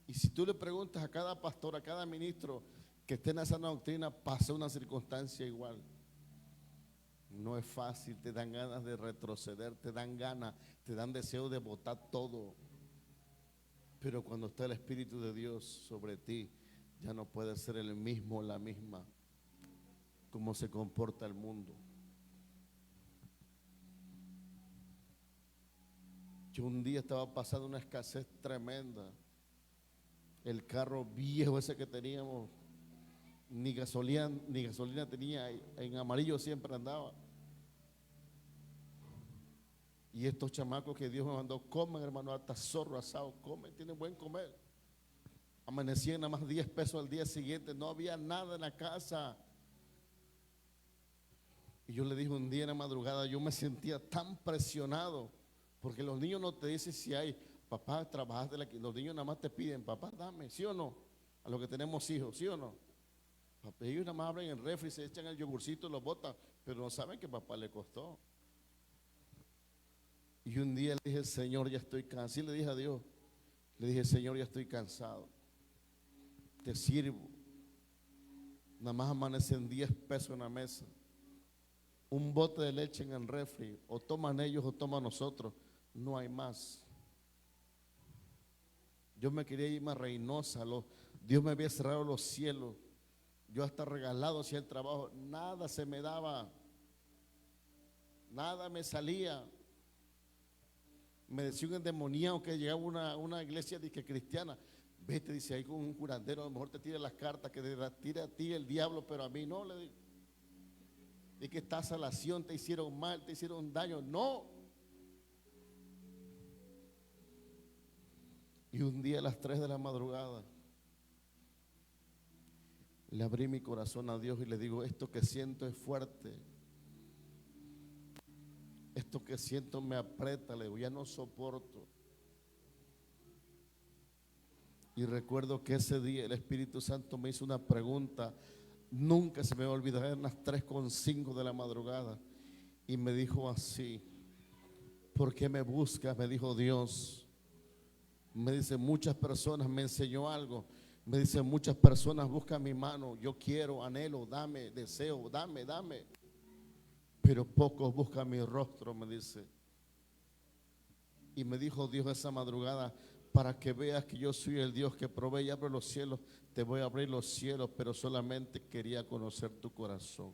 Y si tú le preguntas a cada pastor, a cada ministro que esté en esa doctrina, pasa una circunstancia igual. No es fácil, te dan ganas de retroceder, te dan ganas, te dan deseo de botar todo. Pero cuando está el Espíritu de Dios sobre ti, ya no puede ser el mismo o la misma como se comporta el mundo. Yo un día estaba pasando una escasez tremenda. El carro viejo ese que teníamos, ni gasolina tenía, en amarillo siempre andaba. Y estos chamacos que Dios me mandó, comen, hermano, hasta zorro asado, comen, tienen buen comer. Amanecían nada más 10 pesos al día siguiente, no había nada en la casa. Y yo le dije un día en la madrugada, yo me sentía tan presionado, porque los niños no te dicen si hay, papá, trabajaste aquí. Los niños nada más te piden, papá, dame, ¿sí o no? A los que tenemos hijos, ¿sí o no? Papá, ellos nada más abren el refri, se echan el yogurcito y lo botan, pero no saben que papá le costó. Y un día le dije, Señor, ya estoy cansado. Así le dije a Dios, le dije, Señor, ya estoy cansado. Te sirvo. Nada más amanecen 10 pesos en la mesa. Un bote de leche en el refri. O toman ellos o toman nosotros. No hay más. Yo me quería ir más Reynosa. Dios me había cerrado los cielos. Yo hasta regalado hacía el trabajo. Nada se me daba. Nada me salía. Me decía un endemoniado que llegaba a una iglesia cristiana. Vete, dice, ahí con un curandero, a lo mejor te tira las cartas, que te tira a ti el diablo, pero a mí no, le digo. Y que esta salación te hicieron mal, te hicieron daño. No. Y un día a las 3 de la madrugada le abrí mi corazón a Dios y le digo, esto que siento es fuerte. Esto que siento me aprieta, le digo, ya no soporto. Y recuerdo que ese día el Espíritu Santo me hizo una pregunta, nunca se me va a olvidar, eran las 3:05 de la madrugada. Y me dijo así, ¿por qué me buscas? Me dijo Dios. Me dice, muchas personas, me enseñó algo. Me dice, muchas personas buscan mi mano, yo quiero, anhelo, dame, deseo, dame. Pero pocos buscan mi rostro, me dice. Y me dijo Dios esa madrugada, para que veas que yo soy el Dios que provee y abre los cielos, te voy a abrir los cielos, pero solamente quería conocer tu corazón.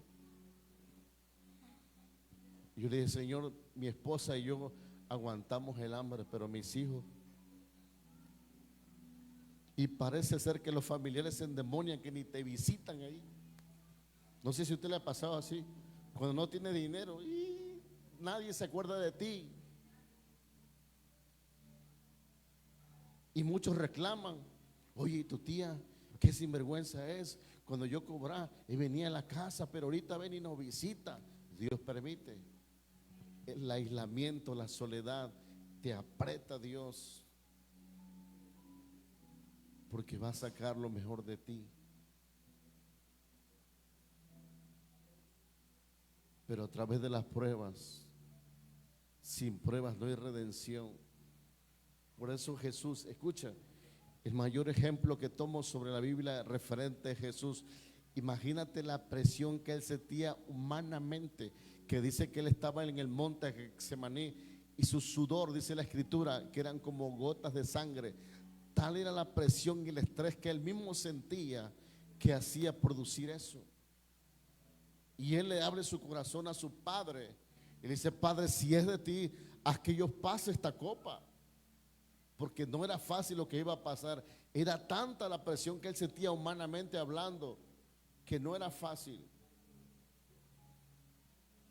Y yo le dije, Señor, mi esposa y yo aguantamos el hambre, pero mis hijos. Y parece ser que los familiares se endemonian, que ni te visitan ahí. No sé si a usted le ha pasado así. Cuando no tiene dinero, y nadie se acuerda de ti. Y muchos reclaman, oye, tu tía, qué sinvergüenza es. Cuando yo cobraba y venía a la casa, pero ahorita ven y nos visita. Dios permite. El aislamiento, la soledad, te aprieta Dios. Porque va a sacar lo mejor de ti. Pero a través de las pruebas, sin pruebas no hay redención. Por eso Jesús, escucha, el mayor ejemplo que tomo sobre la Biblia referente a Jesús, imagínate la presión que él sentía humanamente, que dice que él estaba en el monte Getsemaní y su sudor, dice la escritura, que eran como gotas de sangre. Tal era la presión y el estrés que él mismo sentía que hacía producir eso. Y él le abre su corazón a su padre y le dice, Padre, si es de ti, haz que yo pase esta copa. Porque no era fácil lo que iba a pasar. Era tanta la presión que él sentía humanamente hablando, que no era fácil.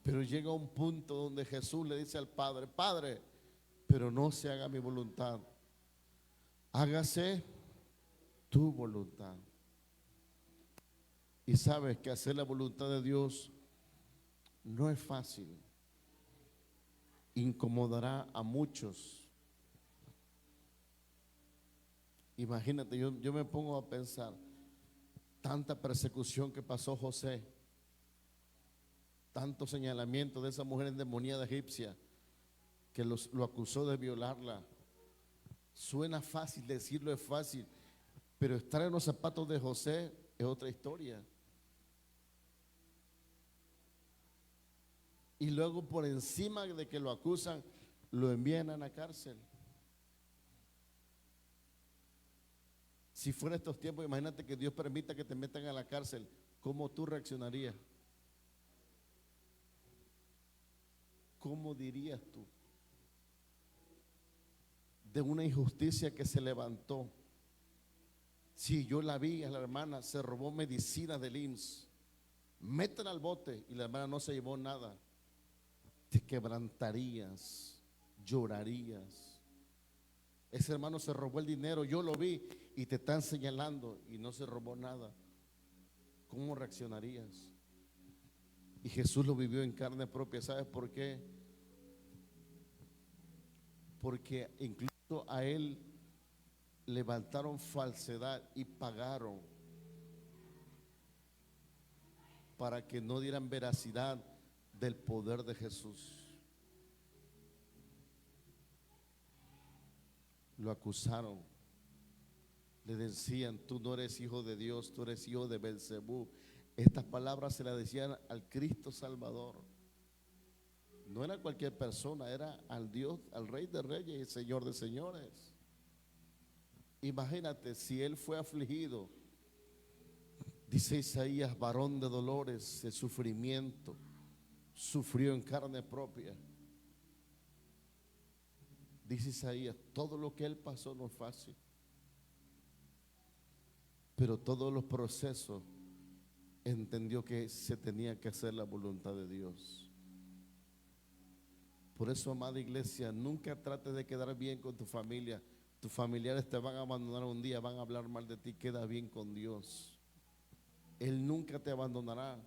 Pero llega un punto donde Jesús le dice al Padre, Padre, pero no se haga mi voluntad, hágase tu voluntad. Y sabes que hacer la voluntad de Dios no es fácil. Incomodará a muchos. Imagínate, yo me pongo a pensar, tanta persecución que pasó José, tanto señalamiento de esa mujer endemoniada egipcia que lo acusó de violarla. Suena fácil, decirlo es fácil, Pero estar en los zapatos de José es otra historia. Y luego por encima de que lo acusan, lo envían a la cárcel. Si fuera estos tiempos, imagínate que Dios permita que te metan a la cárcel, ¿cómo tú reaccionarías? ¿Cómo dirías tú? De una injusticia que se levantó. Si yo la vi a la hermana, se robó medicina del IMSS, métela al bote y la hermana no se llevó nada. Te quebrantarías, llorarías. Ese hermano se robó el dinero, yo lo vi y te están señalando y no se robó nada. ¿Cómo reaccionarías? Y Jesús lo vivió en carne propia. ¿Sabes por qué? Porque incluso a él levantaron falsedad y pagaron para que no dieran veracidad del poder de Jesús. Lo acusaron, le decían: tú no eres hijo de Dios, tú eres hijo de Belzebú. Estas palabras se las decían al Cristo Salvador. No era cualquier persona, era al Dios, al Rey de Reyes y Señor de Señores. Imagínate, si él fue afligido, dice Isaías, varón de dolores, de sufrimiento, sufrió en carne propia. Dice Isaías, todo lo que él pasó no es fácil, pero todos los procesos entendió que se tenía que hacer la voluntad de Dios. Por eso, amada iglesia, nunca trates de quedar bien con tu familia. Tus familiares te van a abandonar un día, van a hablar mal de ti. Queda bien con Dios. Él nunca te abandonará.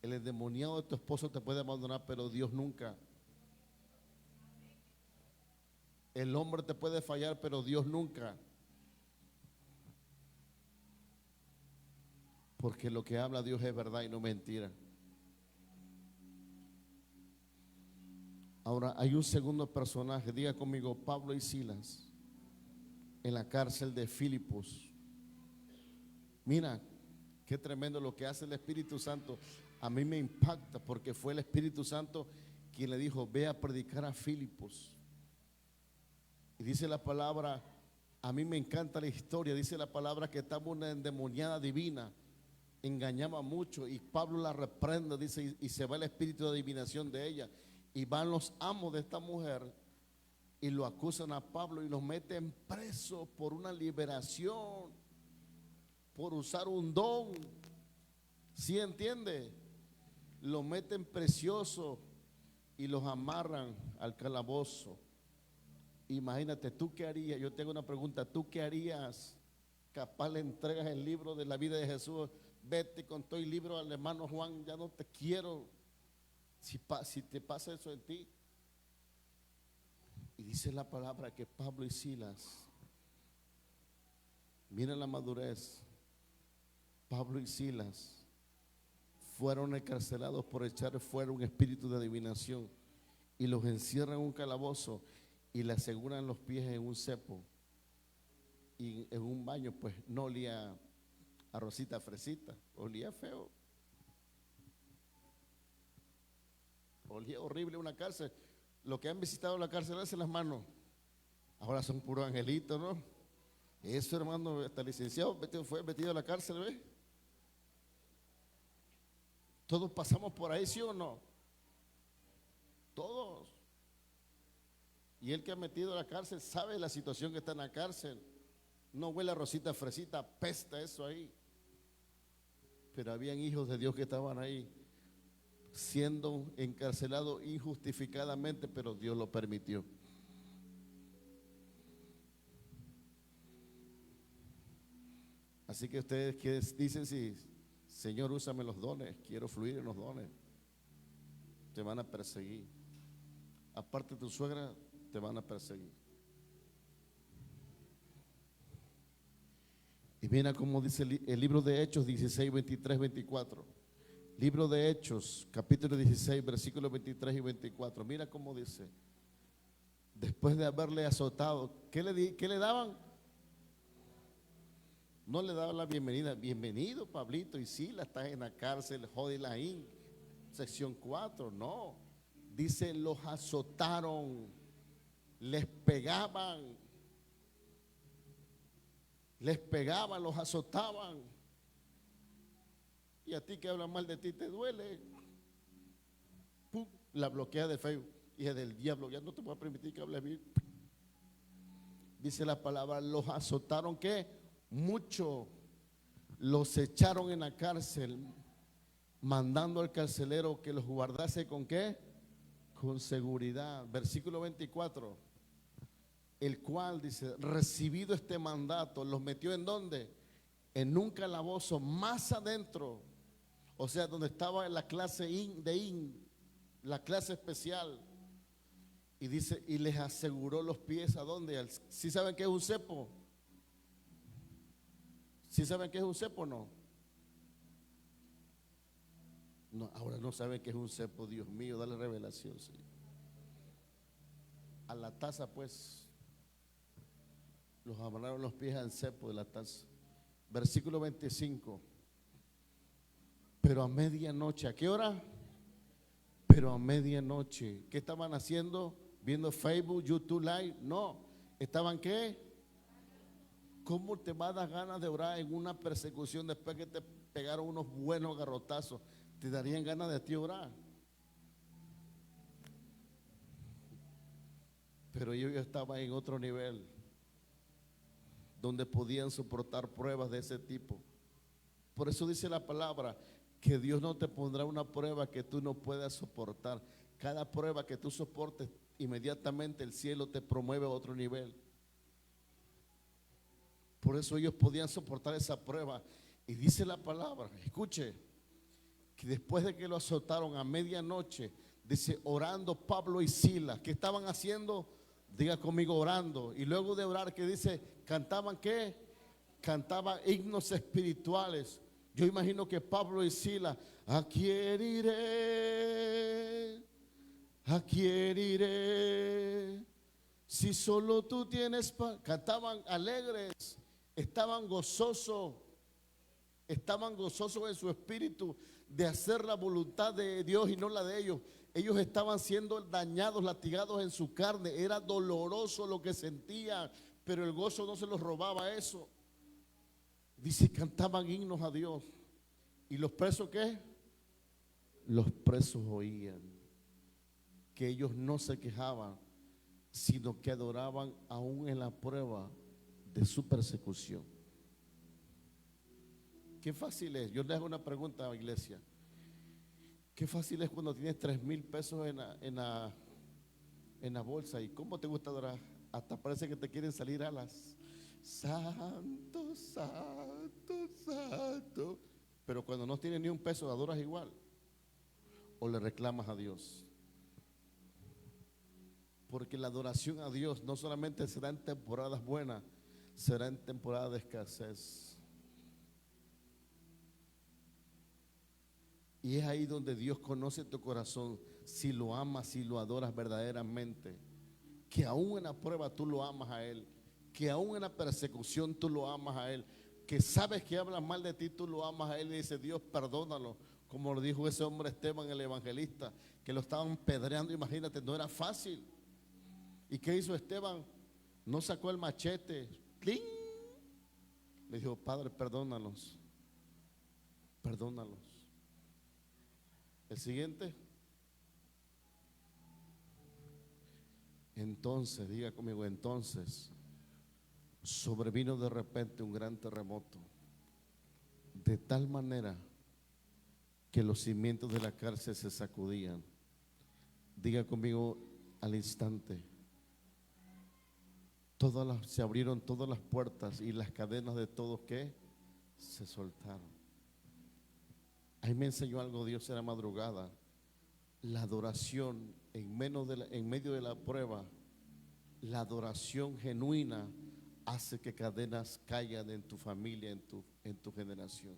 El endemoniado de tu esposo te puede abandonar, pero Dios nunca. El hombre te puede fallar, pero Dios nunca. Porque lo que habla Dios es verdad y no mentira. Ahora hay un segundo personaje, diga conmigo, Pablo y Silas, en la cárcel de Filipos. Mira, qué tremendo lo que hace el Espíritu Santo. A mí me impacta porque fue el Espíritu Santo quien le dijo, ve a predicar a Filipos. Y dice la palabra, a mí me encanta la historia, dice la palabra que estaba una endemoniada divina, engañaba mucho y Pablo la reprende, dice, y se va el espíritu de adivinación de ella. Y van los amos de esta mujer y lo acusan a Pablo y lo meten preso por una liberación, por usar un don. ¿Sí entiende? Lo meten precioso y los amarran al calabozo. Imagínate, ¿tú qué harías? Yo tengo una pregunta, ¿tú qué harías? Capaz le entregas el libro de la vida de Jesús, vete con todo el libro al hermano Juan, ya no te quiero. Si te pasa eso en ti. Y dice la palabra que Pablo y Silas, miren la madurez, Pablo y Silas fueron encarcelados por echar fuera un espíritu de adivinación y los encierran en un calabozo y le aseguran los pies en un cepo y en un baño. Pues no olía a rosita fresita, olía feo. Olía horrible una cárcel. Los que han visitado la cárcel hacen las manos. Ahora son puros angelitos, ¿no? Eso, hermano, hasta licenciado fue metido a la cárcel, ¿ves? Todos pasamos por ahí, ¿sí o no? Todos. Y el que ha metido a la cárcel sabe la situación que está en la cárcel. No huele a rosita fresita, apesta eso ahí. Pero habían hijos de Dios que estaban ahí, siendo encarcelado injustificadamente, pero Dios lo permitió. Así que ustedes que dicen, si Señor, úsame los dones, quiero fluir en los dones, te van a perseguir. Aparte de tu suegra, te van a perseguir. Y mira cómo dice el libro de Hechos 16, 23, 24. Libro de Hechos, capítulo 16, versículos 23 y 24. Mira cómo dice. Después de haberle azotado, ¿qué le daban? No le daba la bienvenida. Bienvenido, Pablito y Sila, estás en la cárcel, Jodilaín, sección 4. No, dice, los azotaron, les pegaban, los azotaban. Y a ti que hablan mal de ti te duele. ¡Pum! La bloquea de Facebook. Hija del diablo, ya no te voy a permitir que hables bien. Dice la palabra, los azotaron, ¿qué? Mucho. Los echaron en la cárcel, mandando al carcelero que los guardase ¿con qué? Con seguridad. Versículo 24. El cual, dice, recibido este mandato, los metió ¿en dónde? En un calabozo más adentro. O sea, donde estaba en la clase la clase especial. Y dice, y les aseguró los pies ¿a dónde? ¿Sí saben qué es un cepo? ¿Sí saben qué es un cepo o no? No, ahora no saben qué es un cepo. Dios mío, dale revelación, Señor. A la taza, pues, los amarraron los pies al cepo de la taza. Versículo 25. Pero a medianoche, ¿a qué hora? Pero a medianoche, ¿qué estaban haciendo? ¿Viendo Facebook, YouTube Live? No, ¿estaban qué? ¿Cómo te va a dar ganas de orar en una persecución después que te pegaron unos buenos garrotazos? ¿Te darían ganas de ti orar? Pero ellos estaban en otro nivel, donde podían soportar pruebas de ese tipo. Por eso dice la palabra, que Dios no te pondrá una prueba que tú no puedas soportar. Cada prueba que tú soportes, inmediatamente el cielo te promueve a otro nivel. Por eso ellos podían soportar esa prueba. Y dice la palabra, escuche, que después de que lo azotaron a medianoche, dice, orando Pablo y Silas, ¿qué estaban haciendo? Diga conmigo, orando. Y luego de orar, ¿qué dice? ¿Cantaban qué? Cantaban himnos espirituales. Yo imagino que Pablo y Silas, ¿a quién iré? ¿A quién iré? Si solo tú tienes paz. Cantaban alegres, estaban gozosos en su espíritu de hacer la voluntad de Dios y no la de ellos. Ellos estaban siendo dañados, latigados en su carne. Era doloroso lo que sentían, pero el gozo no se los robaba eso. Dice, cantaban himnos a Dios. ¿Y los presos qué? Los presos oían que ellos no se quejaban, sino que adoraban aún en la prueba de su persecución. Qué fácil es. Yo les hago una pregunta a la iglesia. Qué fácil es cuando tienes 3,000 pesos en la bolsa. ¿Y cómo te gusta adorar? Hasta parece que te quieren salir alas. Santo, santo, santo. Pero cuando no tienes ni un peso, adoras igual. O le reclamas a Dios. Porque la adoración a Dios no solamente será en temporadas buenas, será en temporadas de escasez. Y es ahí donde Dios conoce tu corazón, si lo amas, si lo adoras verdaderamente. Que aún en la prueba tú lo amas a Él, que aún en la persecución tú lo amas a Él, que sabes que hablan mal de ti, tú lo amas a Él y dices, Dios, perdónalo. Como lo dijo ese hombre Esteban, el evangelista, que lo estaban pedreando, imagínate, no era fácil. ¿Y qué hizo Esteban? No sacó el machete, ¡cling! Le dijo, Padre, perdónalos, perdónalos. El siguiente. Entonces, diga conmigo, entonces sobrevino de repente un gran terremoto, de tal manera que los cimientos de la cárcel se sacudían. Diga conmigo, al instante se abrieron todas las puertas y las cadenas de todos que se soltaron. Ahí me enseñó algo Dios en la madrugada. La adoración en medio de la prueba, la adoración genuina hace que cadenas caigan en tu familia, en tu generación.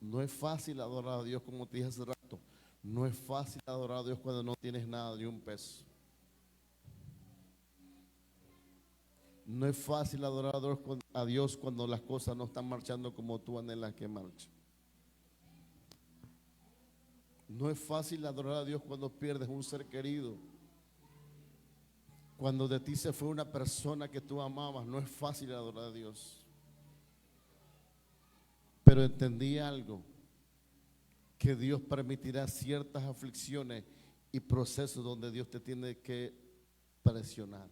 No es fácil adorar a Dios, como te dije hace rato. No es fácil adorar a Dios cuando no tienes nada, ni un peso. No es fácil adorar a Dios cuando las cosas no están marchando como tú anhelas que marchen. No es fácil adorar a Dios cuando pierdes un ser querido. Cuando de ti se fue una persona que tú amabas, no es fácil adorar a Dios. Pero entendí algo, que Dios permitirá ciertas aflicciones y procesos donde Dios te tiene que presionar.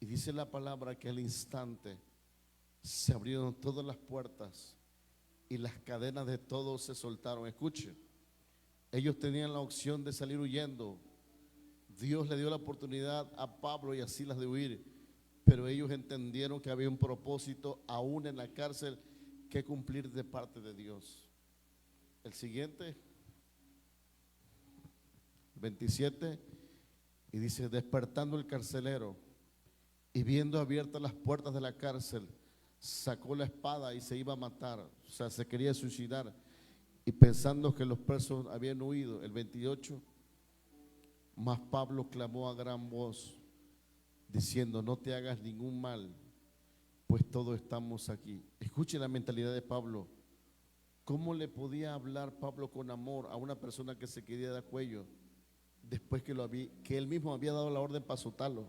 Y dice la palabra que al instante se abrieron todas las puertas y las cadenas de todos se soltaron. Escuche, ellos tenían la opción de salir huyendo. Dios le dio la oportunidad a Pablo y a Silas de huir, pero ellos entendieron que había un propósito aún en la cárcel que cumplir de parte de Dios. El siguiente, 27, y dice: despertando el carcelero y viendo abiertas las puertas de la cárcel, sacó la espada y se iba a matar, o sea, se quería suicidar, y pensando que los presos habían huido. El 28, mas Pablo clamó a gran voz diciendo: no te hagas ningún mal, pues todos estamos aquí. Escuche la mentalidad de Pablo. ¿Cómo le podía hablar Pablo con amor a una persona que se quería dar cuello después que él mismo había dado la orden para azotarlo?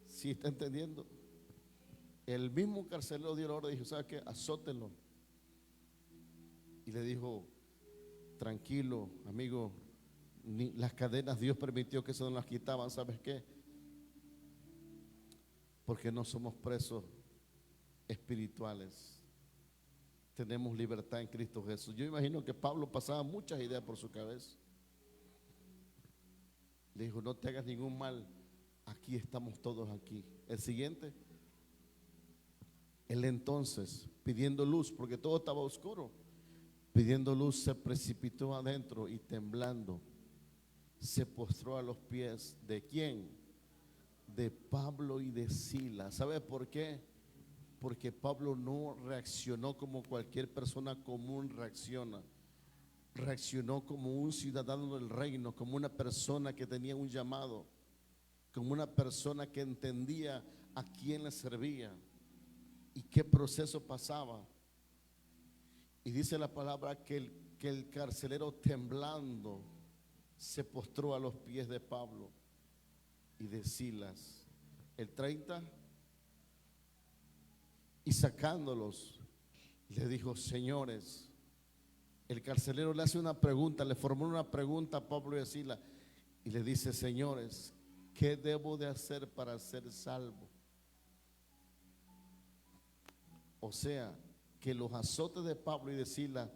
¿Sí está entendiendo? El mismo carcelero dio la orden y dijo: ¿sabes qué? Azótenlo. Y le dijo: tranquilo, amigo, ni las cadenas Dios permitió que se nos las quitaban. ¿Sabes qué? Porque no somos presos espirituales, tenemos libertad en Cristo Jesús. Yo imagino que Pablo pasaba muchas ideas por su cabeza. Le dijo: no te hagas ningún mal, aquí estamos todos aquí. El siguiente, él entonces, pidiendo luz, porque todo estaba oscuro, pidiendo luz, se precipitó adentro y temblando se postró a los pies de ¿quién? De Pablo y de Silas. ¿Sabe por qué? Porque Pablo no reaccionó como cualquier persona común reacciona. Reaccionó como un ciudadano del reino, como una persona que tenía un llamado, como una persona que entendía a quién le servía y qué proceso pasaba. Y dice la palabra que el carcelero, temblando, se postró a los pies de Pablo y de Silas. El 30, y sacándolos le dijo: señores. El carcelero le hace una pregunta, le formula una pregunta a Pablo y a Silas y le dice: señores, ¿qué debo de hacer para ser salvo? O sea, que los azotes de Pablo y de Silas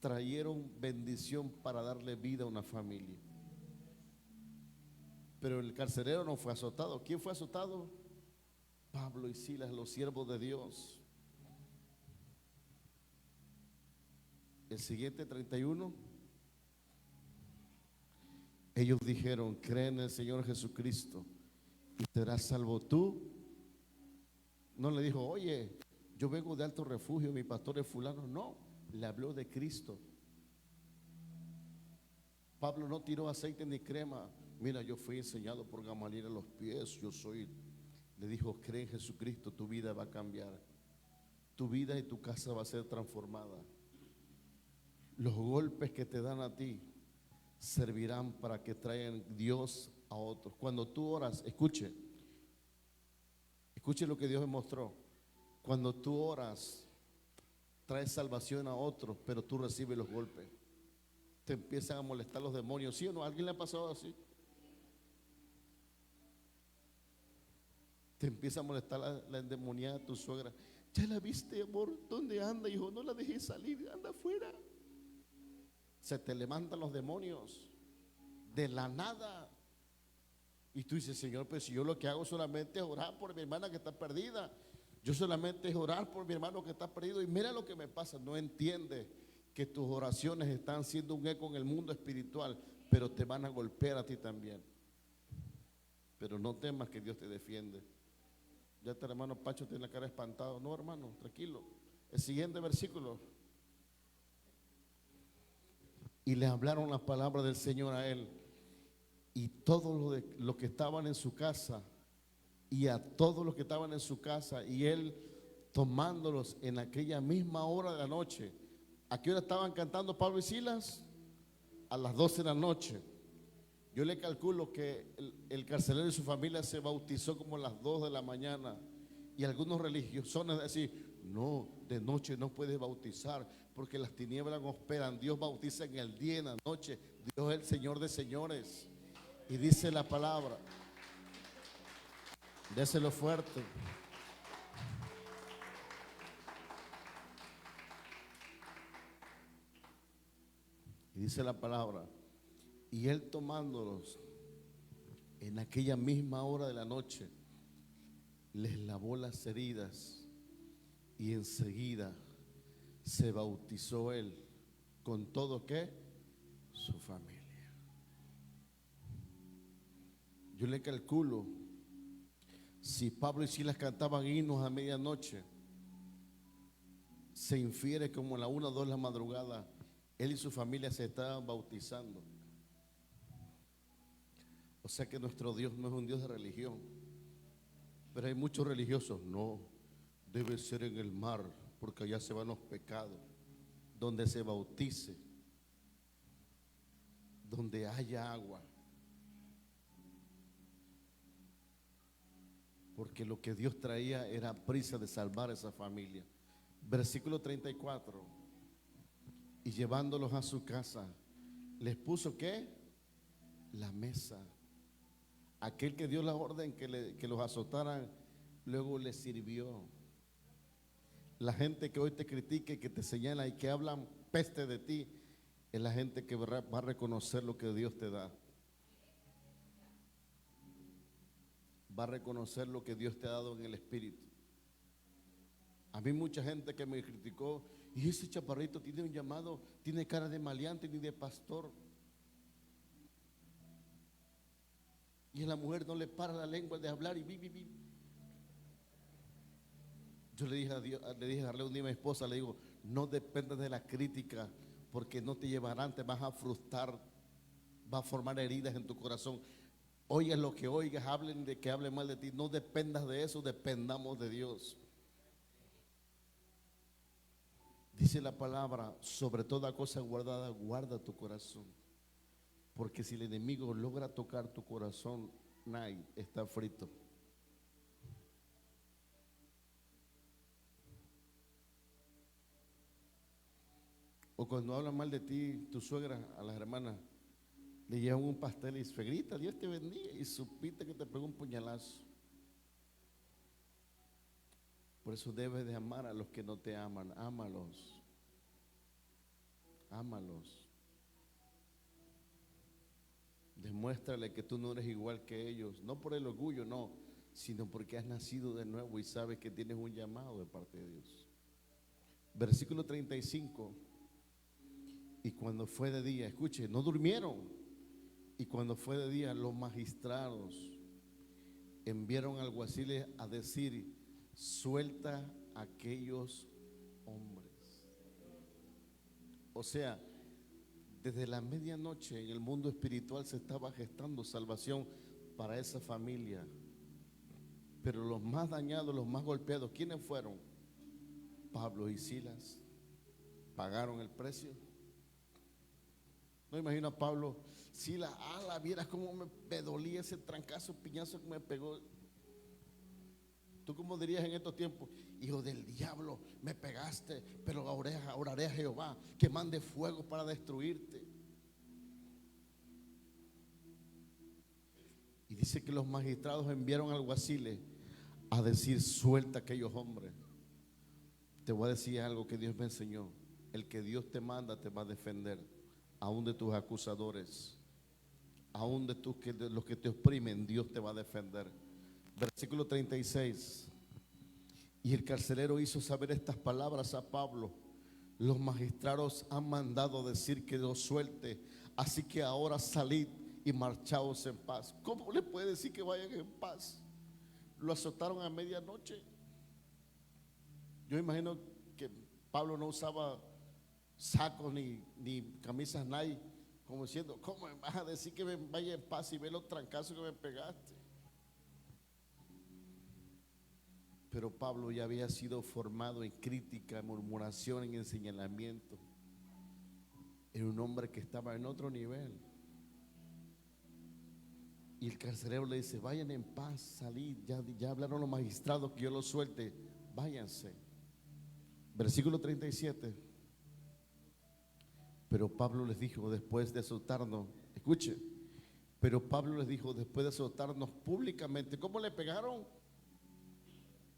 trajeron bendición para darle vida a una familia. Pero el carcelero no fue azotado. ¿Quién fue azotado? Pablo y Silas, los siervos de Dios. El siguiente, 31. Ellos dijeron: cree en el Señor Jesucristo y serás salvo tú. No le dijo: oye, yo vengo de Alto Refugio, mi pastor es fulano. No, le habló de Cristo. Pablo no tiró aceite ni crema. Mira, yo fui enseñado por Gamaliel a los pies, yo soy. Le dijo: cree en Jesucristo, tu vida va a cambiar, tu vida y tu casa va a ser transformada. Los golpes que te dan a ti servirán para que traigan Dios a otros. Cuando tú oras, escuche lo que Dios me mostró. Cuando tú oras, traes salvación a otros, pero tú recibes los golpes. Te empiezan a molestar los demonios. ¿Sí o no? ¿A alguien le ha pasado así? Te empieza a molestar la endemoniada de tu suegra. ¿Ya la viste, amor? ¿Dónde anda, hijo? No la dejé salir, anda afuera. Se te levantan los demonios de la nada. Y tú dices: Señor, pues si yo lo que hago solamente es orar por mi hermana que está perdida, yo solamente es orar por mi hermano que está perdido, y mira lo que me pasa. No entiende que tus oraciones están siendo un eco en el mundo espiritual, pero te van a golpear a ti también. Pero no temas, que Dios te defiende. Ya este hermano Pacho tiene la cara espantado. No, hermano, tranquilo. El siguiente versículo. Y le hablaron las palabras del Señor a él, Y todos los que estaban en su casa, y a todos los que estaban en su casa, y él tomándolos en aquella misma hora de la noche. ¿A qué hora estaban cantando Pablo y Silas? A las 12 de la noche. Yo le calculo que el carcelero y su familia se bautizó como a las 2 de la mañana. Y algunos religiosos decían, no, de noche no puedes bautizar porque las tinieblas no esperan. Dios bautiza en el día y en la noche. Dios es el Señor de señores. Y dice la palabra, déselo fuerte. Y dice la palabra, y él tomándolos en aquella misma hora de la noche, les lavó las heridas y enseguida se bautizó él con todo que su familia. Yo le calculo, si Pablo y Silas cantaban himnos a medianoche, se infiere como a la 1 o 2 de la madrugada, él y su familia se estaban bautizando. O sea que nuestro Dios no es un Dios de religión. Pero hay muchos religiosos, no, debe ser en el mar, porque allá se van los pecados. Donde se bautice, donde haya agua. Porque lo que Dios traía era prisa de salvar a esa familia. Versículo 34. Y llevándolos a su casa, les puso ¿qué? La mesa. Aquel que dio la orden que los azotaran, luego les sirvió. La gente que hoy te critique, que te señala y que hablan peste de ti, es la gente que va a reconocer lo que Dios te da. Va a reconocer lo que Dios te ha dado en el Espíritu. A mí mucha gente que me criticó, y ese chaparrito tiene un llamado, tiene cara de maleante ni de pastor. Y a la mujer no le para la lengua de hablar y vi. Yo le dije a Dios, le dije a Arlene un día a mi esposa, le digo, no dependas de la crítica, porque no te llevarán, te vas a frustrar, va a formar heridas en tu corazón. Oigas lo que oigas, hablen de que hablen mal de ti, no dependas de eso, dependamos de Dios. Dice la palabra, sobre toda cosa guardada, guarda tu corazón. Porque si el enemigo logra tocar tu corazón, nadie está frito. O cuando hablan mal de ti, tu suegra, a las hermanas, le llevan un pastel y suegrita, Dios te bendiga, y supiste que te pegó un puñalazo. Por eso debes de amar a los que no te aman, ámalos. Ámalos. Demuéstrale que tú no eres igual que ellos, no por el orgullo, no, sino porque has nacido de nuevo y sabes que tienes un llamado de parte de Dios. Versículo 35. Y cuando fue de día, escuche, no durmieron. Y cuando fue de día, los magistrados enviaron alguaciles a decir, suelta a aquellos hombres. O sea, desde la medianoche en el mundo espiritual se estaba gestando salvación para esa familia. Pero los más dañados, los más golpeados, ¿quiénes fueron? Pablo y Silas. ¿Pagaron el precio? No imagino a Pablo, Silas, vieras cómo me dolía ese trancazo, piñazo que me pegó. ¿Tú cómo dirías en estos tiempos? Hijo del diablo, me pegaste, pero oraré a Jehová que mande fuego para destruirte. Y dice que los magistrados enviaron alguaciles a decir, suelta a aquellos hombres. Te voy a decir algo que Dios me enseñó. El que Dios te manda te va a defender, aún de tus acusadores, aún de los que te oprimen, Dios te va a defender. Versículo 36. Y el carcelero hizo saber estas palabras a Pablo. Los magistrados han mandado decir que los suelte, así que ahora salid y marchaos en paz. ¿Cómo le puede decir que vayan en paz? Lo azotaron a medianoche. Yo imagino que Pablo no usaba sacos ni camisas Nike, Como diciendo, ¿cómo me vas a decir que me vaya en paz y ve los trancazos que me pegaste? Pero Pablo ya había sido formado en crítica, en murmuración, en el señalamiento. Era un hombre que estaba en otro nivel. Y el carcelero le dice, vayan en paz, salid, ya hablaron los magistrados que yo los suelte, váyanse. Versículo 37. Pero Pablo les dijo, después de azotarnos, escuche, pero Pablo les dijo, después de azotarnos públicamente, ¿cómo le pegaron?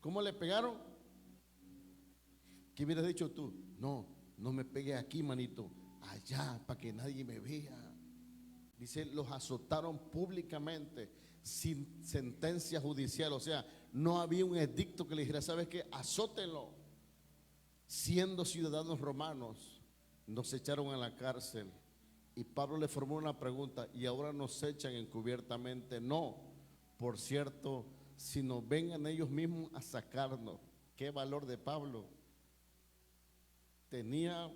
¿Cómo le pegaron? ¿Qué hubieras dicho tú? No, no me pegue aquí, manito, allá, para que nadie me vea. Dice, los azotaron públicamente, sin sentencia judicial. O sea, no había un edicto que le dijera, ¿sabes qué? Azótenlo. Siendo ciudadanos romanos, nos echaron a la cárcel. Y Pablo le formó una pregunta, ¿y ahora nos echan encubiertamente? No, por cierto, sino vengan ellos mismos a sacarnos. ¿Qué valor de Pablo? Tenía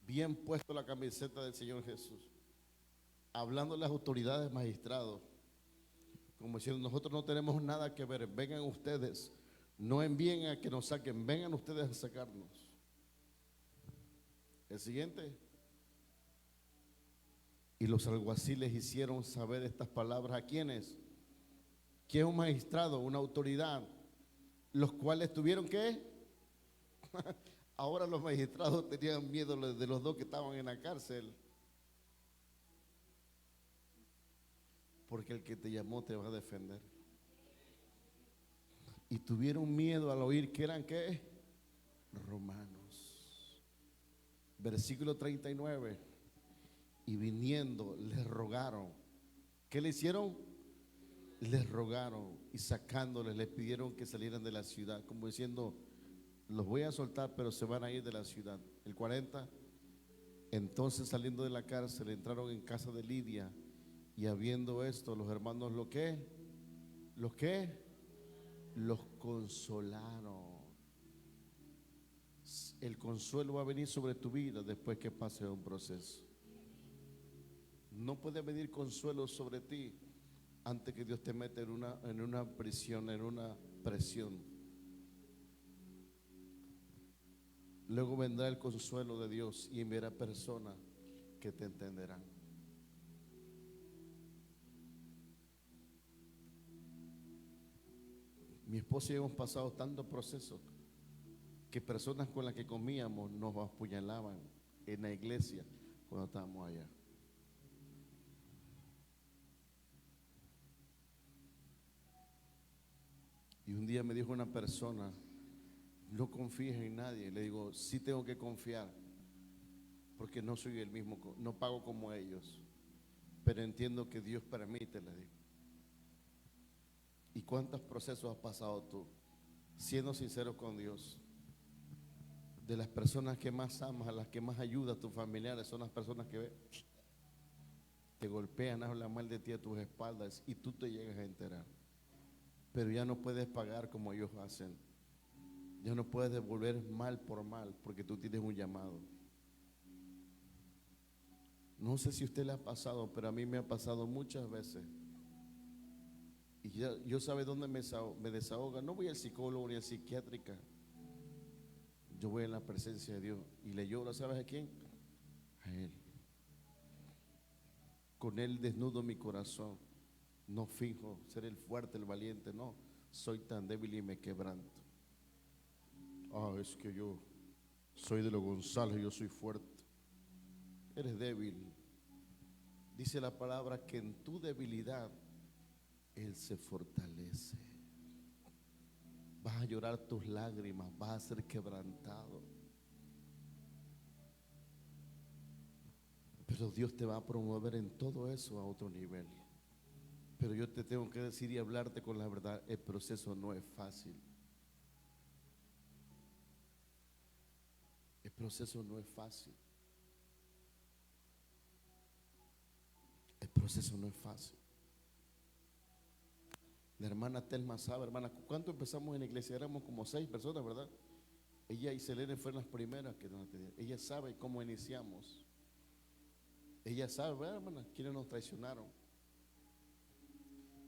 bien puesto la camiseta del Señor Jesús, hablando de las autoridades, magistrados, como diciendo, nosotros no tenemos nada que ver, vengan ustedes, no envíen a que nos saquen, vengan ustedes a sacarnos. El siguiente. Y los alguaciles hicieron saber estas palabras a quienes, que es un magistrado, una autoridad, los cuales tuvieron que ahora los magistrados tenían miedo de los dos que estaban en la cárcel, porque el que te llamó te va a defender. Y tuvieron miedo al oír que eran ¿qué? Romanos. Versículo 39. Y viniendo les rogaron. ¿Qué le hicieron? Les rogaron y sacándoles les pidieron que salieran de la ciudad, como diciendo, los voy a soltar pero se van a ir de la ciudad. El 40. Entonces saliendo de la cárcel entraron en casa de Lidia, y habiendo esto los hermanos los consolaron. El consuelo va a venir sobre tu vida después que pase un proceso. No puede venir consuelo sobre ti antes que Dios te mete en una prisión, en una presión. Luego vendrá el consuelo de Dios y enviará personas que te entenderán. Mi esposa y yo hemos pasado tantos procesos que personas con las que comíamos nos apuñalaban en la iglesia cuando estábamos allá. Y un día me dijo una persona, no confíes en nadie. Le digo, sí tengo que confiar, porque no soy el mismo, no pago como ellos, pero entiendo que Dios permite, le digo. ¿Y cuántos procesos has pasado tú? Siendo sincero con Dios. De las personas que más amas, a las que más ayudas, tus familiares, son las personas que te golpean, hablan mal de ti a tus espaldas y tú te llegas a enterar. Pero ya no puedes pagar como ellos hacen. Ya no puedes devolver mal por mal, porque tú tienes un llamado. No sé si a usted le ha pasado, pero a mí me ha pasado muchas veces. Y yo sabe dónde me desahoga. No voy al psicólogo ni a psiquiátrica. Yo voy en la presencia de Dios y le lloro, ¿sabes a quién? A Él. Con Él desnudo mi corazón. No finjo ser el fuerte, el valiente, no. Soy tan débil y me quebranto. Es que yo soy de los González, yo soy fuerte. Eres débil. Dice la palabra que en tu debilidad Él se fortalece. Vas a llorar tus lágrimas, vas a ser quebrantado. Pero Dios te va a promover en todo eso a otro nivel. Pero yo te tengo que decir y hablarte con la verdad, el proceso no es fácil. El proceso no es fácil. El proceso no es fácil. La hermana Telma sabe, hermana, ¿cuánto empezamos en la iglesia? Éramos como 6 personas, ¿verdad? Ella y Selene fueron las primeras que nos atendieron. Ella sabe cómo iniciamos. Ella sabe, ¿verdad, hermana? Quienes nos traicionaron.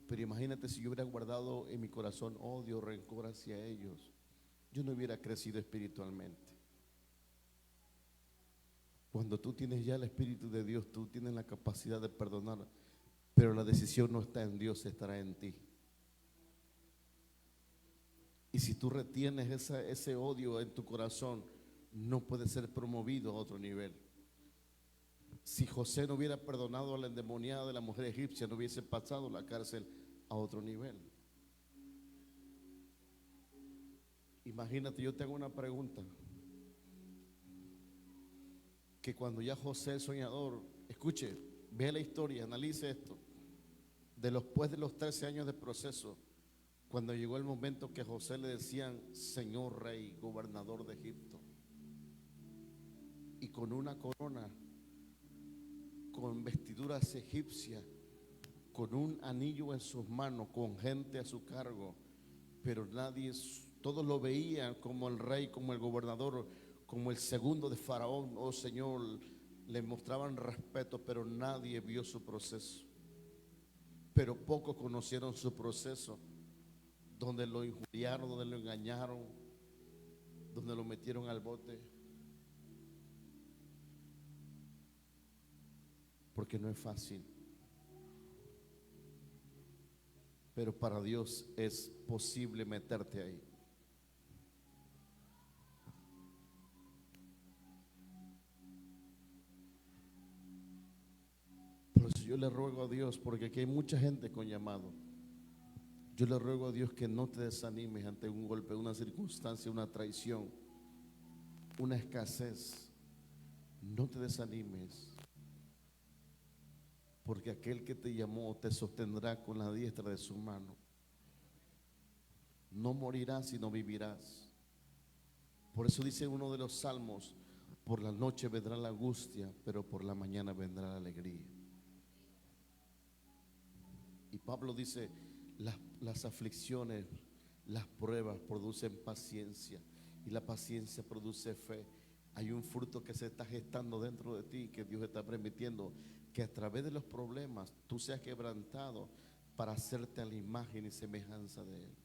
Pero imagínate si yo hubiera guardado en mi corazón odio, rencor hacia ellos, yo no hubiera crecido espiritualmente. Cuando tú tienes ya el Espíritu de Dios, tú tienes la capacidad de perdonar, pero la decisión no está en Dios, estará en ti. Y si tú retienes ese odio en tu corazón, no puede ser promovido a otro nivel. Si José no hubiera perdonado a la endemoniada de la mujer egipcia, no hubiese pasado la cárcel a otro nivel. Imagínate, yo te hago una pregunta. Que cuando ya José el soñador, escuche, vea la historia, analice esto. Después de los 13 años de proceso, cuando llegó el momento que a José le decían Señor Rey, gobernador de Egipto, y con una corona, con vestiduras egipcias, con un anillo en sus manos, con gente a su cargo, pero nadie, todos lo veían como el rey, como el gobernador, como el segundo de Faraón. Oh Señor, le mostraban respeto, pero nadie vio su proceso. Pero pocos conocieron su proceso, donde lo injuriaron, donde lo engañaron, donde lo metieron al bote. Porque no es fácil. Pero para Dios es posible meterte ahí. Por eso yo le ruego a Dios, porque aquí hay mucha gente con llamado. Yo le ruego a Dios que no te desanimes ante un golpe, una circunstancia, una traición, una escasez. No te desanimes, porque aquel que te llamó te sostendrá con la diestra de su mano. No morirás sino vivirás. Por eso dice uno de los salmos: por la noche vendrá la angustia, pero por la mañana vendrá la alegría. Y Pablo dice: las aflicciones, las pruebas producen paciencia, y la paciencia produce fe. Hay un fruto que se está gestando dentro de ti, que Dios está permitiendo que a través de los problemas tú seas quebrantado para hacerte a la imagen y semejanza de Él.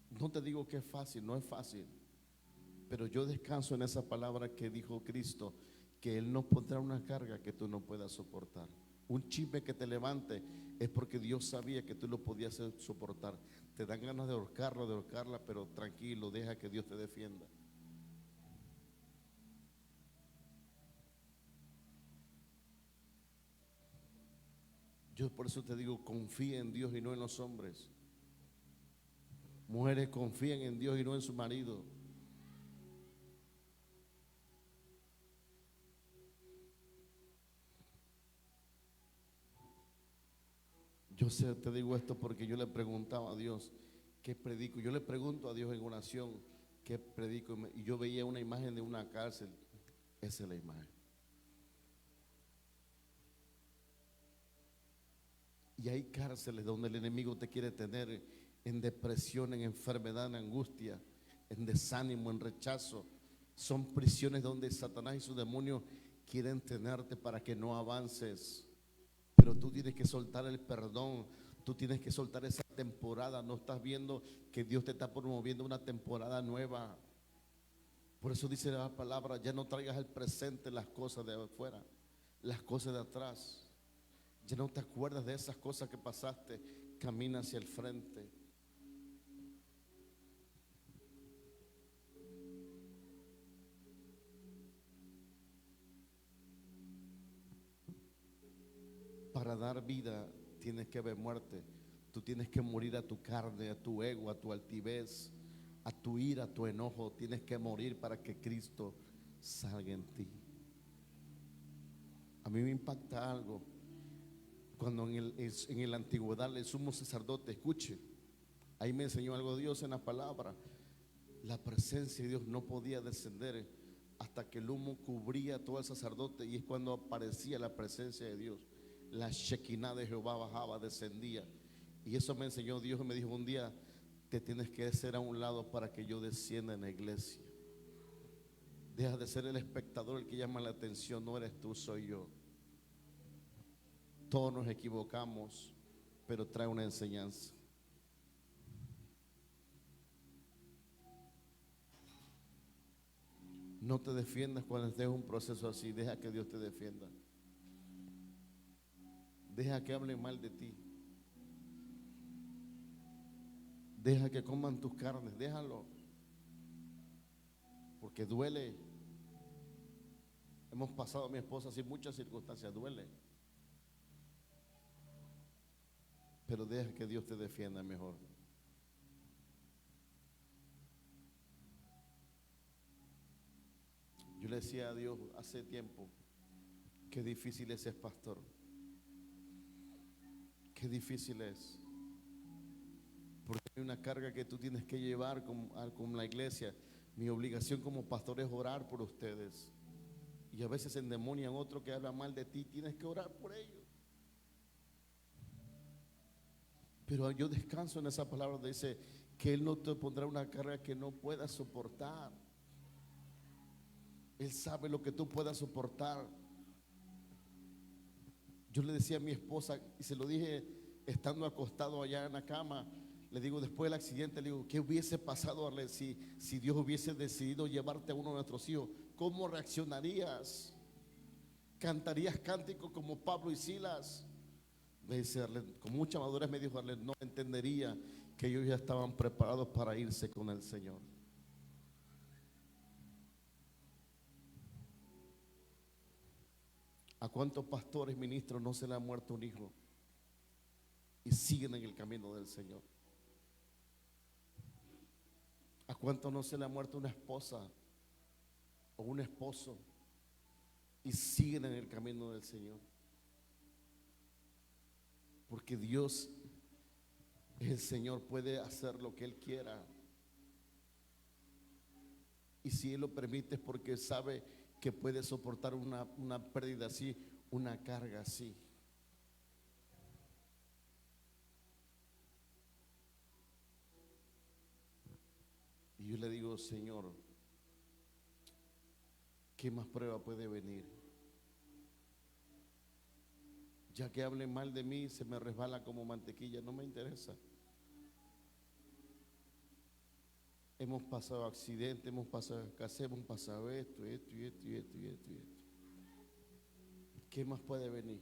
No te digo que es fácil, no es fácil, pero yo descanso en esa palabra que dijo Cristo, que Él no pondrá una carga que tú no puedas soportar. Un chisme que te levante es porque Dios sabía que tú lo podías soportar. Te dan ganas de ahorcarlo, de ahorcarla, pero tranquilo, deja que Dios te defienda. Yo por eso te digo, confía en Dios y no en los hombres. Mujeres, confíen en Dios y no en su marido. Yo sé, te digo esto porque yo le preguntaba a Dios, ¿qué predico? Yo le pregunto a Dios en oración, ¿qué predico? Y yo veía una imagen de una cárcel. Esa es la imagen. Y hay cárceles donde el enemigo te quiere tener en depresión, en enfermedad, en angustia, en desánimo, en rechazo. Son prisiones donde Satanás y sus demonios quieren tenerte para que no avances. Pero tú tienes que soltar el perdón, tú tienes que soltar esa temporada. No estás viendo que Dios te está promoviendo una temporada nueva. Por eso dice la palabra: ya no traigas al presente las cosas de afuera, las cosas de atrás. Ya no te acuerdas de esas cosas que pasaste. Camina hacia el frente. Para dar vida tienes que ver muerte. Tú tienes que morir a tu carne, a tu ego, a tu altivez, a tu ira, a tu enojo. Tienes que morir para que Cristo salga en ti. A mí me impacta algo cuando en la antigüedad el sumo sacerdote, escuche, ahí me enseñó algo Dios en la palabra. La presencia de Dios no podía descender hasta que el humo cubría todo el sacerdote, y es cuando aparecía la presencia de Dios. La Shekinah de Jehová bajaba, descendía. Y eso me enseñó Dios y me dijo un día: te tienes que hacer a un lado para que yo descienda en la iglesia. Deja de ser el espectador el que llama la atención. No eres tú, soy yo. Todos nos equivocamos, pero trae una enseñanza. No te defiendas cuando estés en un proceso así. Deja que Dios te defienda. Deja que hablen mal de ti. Deja que coman tus carnes. Déjalo. Porque duele. Hemos pasado a mi esposa sin muchas circunstancias. Duele. Pero deja que Dios te defienda mejor. Yo le decía a Dios hace tiempo, qué difícil es ser pastor. Qué difícil es. Porque hay una carga que tú tienes que llevar con la iglesia. Mi obligación como pastor es orar por ustedes. Y a veces endemonian otro que habla mal de ti. Tienes que orar por ellos. Pero yo descanso en esa palabra donde dice que Él no te pondrá una carga que no puedas soportar. Él sabe lo que tú puedas soportar. Yo le decía a mi esposa, y se lo dije estando acostado allá en la cama, le digo, después del accidente, le digo, ¿qué hubiese pasado si Dios hubiese decidido llevarte a uno de nuestros hijos? ¿Cómo reaccionarías? ¿Cantarías cánticos como Pablo y Silas? Me dice Arlet, con mucha madurez me dijo Arlet, no entendería que ellos ya estaban preparados para irse con el Señor. ¿A cuántos pastores, ministros no se le ha muerto un hijo y siguen en el camino del Señor? ¿A cuántos no se le ha muerto una esposa o un esposo y siguen en el camino del Señor? Porque Dios, el Señor, puede hacer lo que Él quiera. Y si Él lo permite es porque sabe que puede soportar una pérdida así, una carga así. Y yo le digo, Señor, ¿qué más prueba puede venir? Ya que hablen mal de mí, se me resbala como mantequilla, no me interesa. Hemos pasado accidentes, hemos pasado escasez, hemos pasado esto. ¿Qué más puede venir?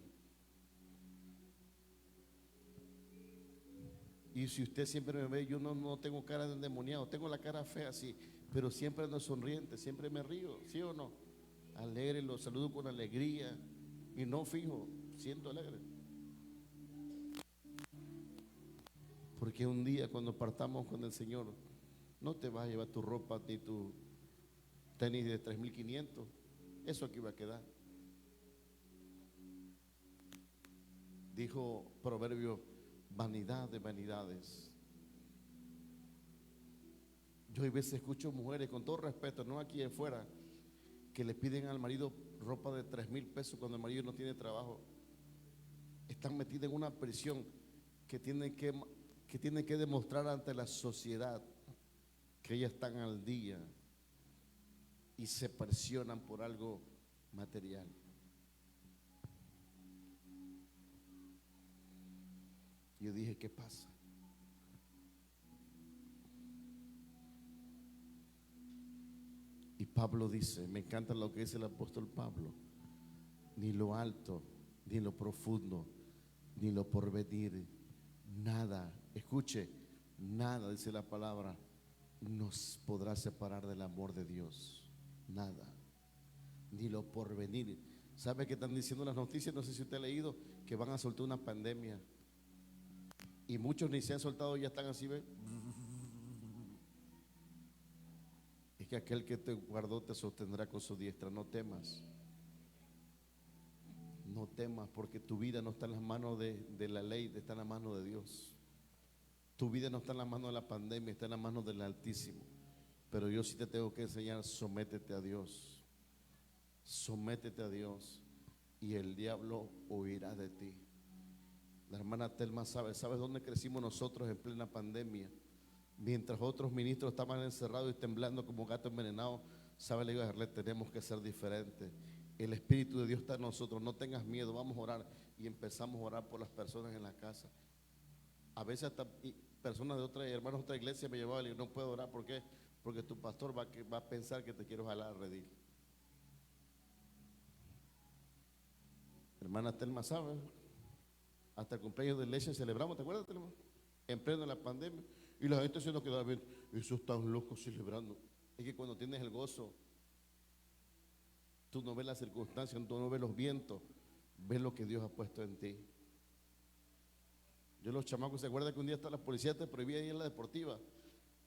Y si usted siempre me ve, yo no tengo cara de endemoniado, tengo la cara fea así, pero siempre ando sonriente, siempre me río, ¿sí o no? Alegre, lo saludo con alegría y no fijo, siento alegre. Porque un día cuando partamos con el Señor, no te vas a llevar tu ropa ni tu tenis de 3.500, eso aquí va a quedar. Dijo Proverbio, vanidad de vanidades. Yo a veces escucho mujeres, con todo respeto, no aquí afuera, que le piden al marido ropa de 3.000 pesos cuando el marido no tiene trabajo. Están metidas en una prisión que tienen que demostrar ante la sociedad que ellas están al día y se presionan por algo material. Yo dije, ¿qué pasa? Y Pablo dice, me encanta lo que dice el apóstol Pablo, ni lo alto, ni lo profundo, ni lo porvenir, nada, escuche, nada, dice la palabra, nos podrá separar del amor de Dios. Nada, ni lo porvenir. ¿Sabe qué están diciendo las noticias? No sé si usted ha leído que van a soltar una pandemia. Y muchos ni se han soltado, ya están así, ¿ve? Es que aquel que te guardó te sostendrá con su diestra. No temas. No temas, porque tu vida no está en las manos de la ley, está en las manos de Dios. Tu vida no está en las manos de la pandemia, está en las manos del Altísimo. Pero yo sí te tengo que enseñar, sométete a Dios. Sométete a Dios y el diablo huirá de ti. La hermana Telma ¿sabes dónde crecimos nosotros en plena pandemia? Mientras otros ministros estaban encerrados y temblando como gatos envenenados, ¿Sabe? Le digo a Arlet, tenemos que ser diferentes. El Espíritu de Dios está en nosotros. No tengas miedo, vamos a orar. Y empezamos a orar por las personas en la casa. A veces hasta personas de otra, hermanos de otra iglesia me llevaban y yo no puedo orar. ¿Por qué? Porque tu pastor va a pensar que te quiero jalar al redil. Hermana Telma sabe, hasta el cumpleaños de leche celebramos, ¿te acuerdas, Telma? En pleno de la pandemia. Y la gente se nos quedaba viendo, esos están locos celebrando. Es que cuando tienes el gozo, tú no ves las circunstancias, tú no ves los vientos, ves lo que Dios ha puesto en ti. Yo los chamacos, ¿se acuerdan que un día hasta la policía te prohibía ir a la deportiva?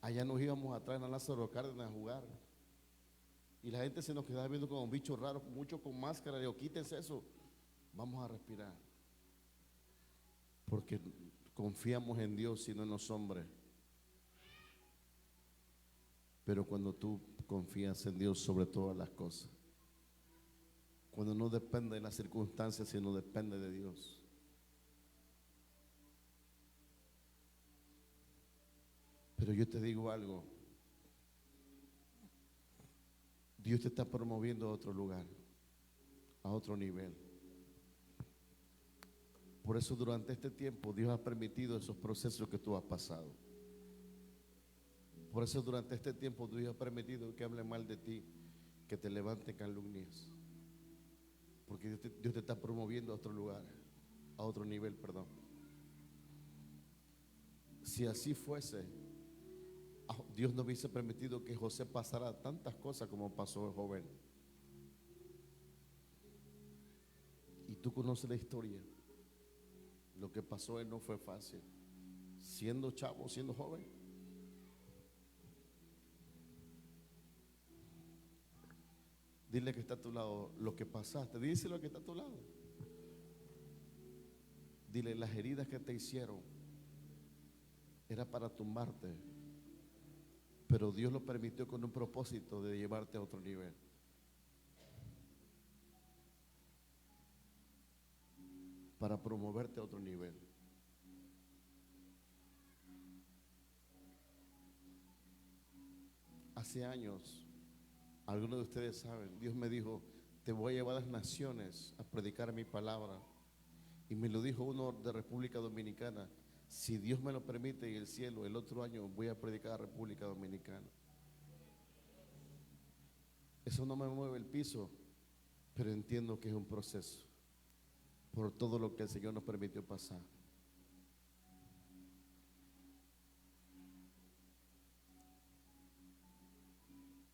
Allá nos íbamos atrás en Lázaro Cárdenas a jugar. Y la gente se nos quedaba viendo como bichos raros, muchos con máscara. Le digo, quítense eso, vamos a respirar. Porque confiamos en Dios y no en los hombres. Pero cuando tú confías en Dios sobre todas las cosas, cuando no depende de las circunstancias, sino depende de Dios. Pero yo te digo algo, Dios te está promoviendo a otro lugar, a otro nivel. Por eso durante este tiempo Dios ha permitido esos procesos que tú has pasado. Por eso durante este tiempo Dios ha permitido que hable mal de ti, que te levante calumnias. Porque Dios te está promoviendo a otro lugar, a otro nivel, perdón. Si así fuese, Dios no hubiese permitido que José pasara tantas cosas como pasó el joven. Y tú conoces la historia. Lo que pasó él no fue fácil. Siendo chavo, siendo joven. Dile que está a tu lado lo que pasaste. Dice lo que está a tu lado. Dile, las heridas que te hicieron era para tumbarte, pero Dios lo permitió con un propósito de llevarte a otro nivel. Para promoverte a otro nivel. Hace años, algunos de ustedes saben, Dios me dijo, te voy a llevar a las naciones a predicar mi palabra. Y me lo dijo uno de República Dominicana. Si Dios me lo permite en el cielo, el otro año voy a predicar a República Dominicana. Eso no me mueve el piso, pero entiendo que es un proceso por todo lo que el Señor nos permitió pasar.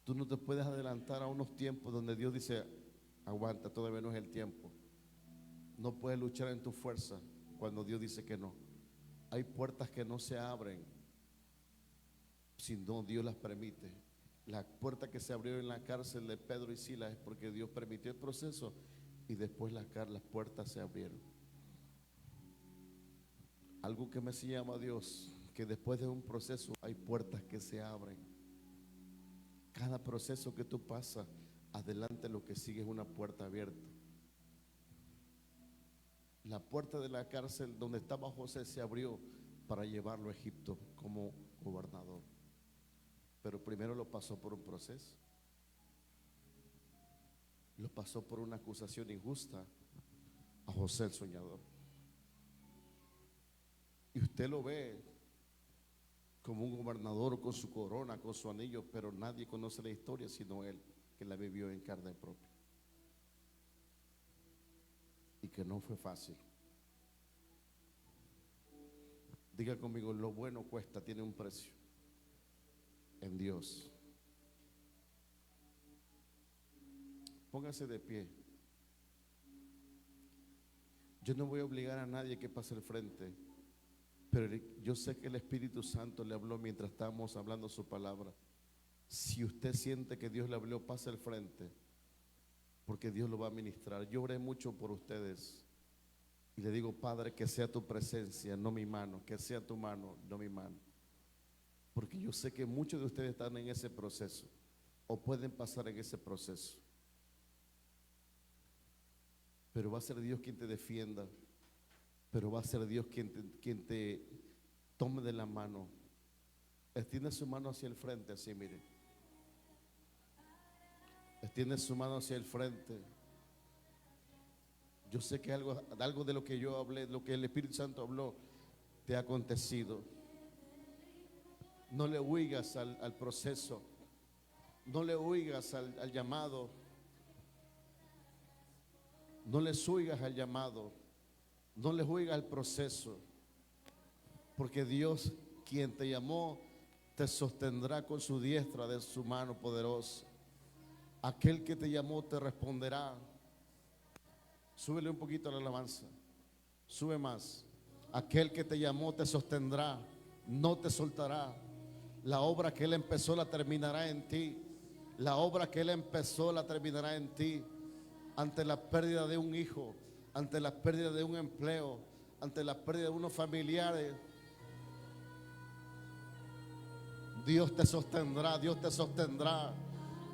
Tú no te puedes adelantar a unos tiempos donde Dios dice, aguanta, todavía no es el tiempo. No puedes luchar en tu fuerza cuando Dios dice que no. Hay puertas que no se abren si no Dios las permite. La puerta que se abrió en la cárcel de Pedro y Silas es porque Dios permitió el proceso y después las puertas se abrieron. Algo que me llama a Dios, que después de un proceso hay puertas que se abren. Cada proceso que tú pasas, adelante lo que sigue es una puerta abierta. La puerta de la cárcel donde estaba José se abrió para llevarlo a Egipto como gobernador. Pero primero lo pasó por un proceso. Lo pasó por una acusación injusta a José el soñador. Y usted lo ve como un gobernador con su corona, con su anillo, pero nadie conoce la historia sino él, que la vivió en carne propia. Y que no fue fácil. Diga conmigo, lo bueno cuesta, tiene un precio en Dios. Póngase de pie. Yo no voy a obligar a nadie que pase al frente, pero yo sé que el Espíritu Santo le habló mientras estábamos hablando su palabra. Si usted siente que Dios le habló, pase al frente, porque Dios lo va a ministrar. Yo oré mucho por ustedes y le digo, Padre, que sea tu presencia, no mi mano, que sea tu mano, no mi mano. Porque yo sé que muchos de ustedes están en ese proceso o pueden pasar en ese proceso. Pero va a ser Dios quien te defienda, pero va a ser Dios quien te tome de la mano. Extiende su mano hacia el frente, así, mire. Extiende su mano hacia el frente. Yo sé que algo de lo que yo hablé, lo que el Espíritu Santo habló, te ha acontecido. No le huigas al proceso. No le huigas al llamado. No le huigas al llamado. No le huigas al proceso. Porque Dios, quien te llamó, te sostendrá con su diestra de su mano poderosa. Aquel que te llamó te responderá. Súbele un poquito a la alabanza. Sube más. Aquel que te llamó te sostendrá, no te soltará. La obra que Él empezó la terminará en ti. La obra que Él empezó la terminará en ti. Ante la pérdida de un hijo, ante la pérdida de un empleo, ante la pérdida de unos familiares, Dios te sostendrá, Dios te sostendrá.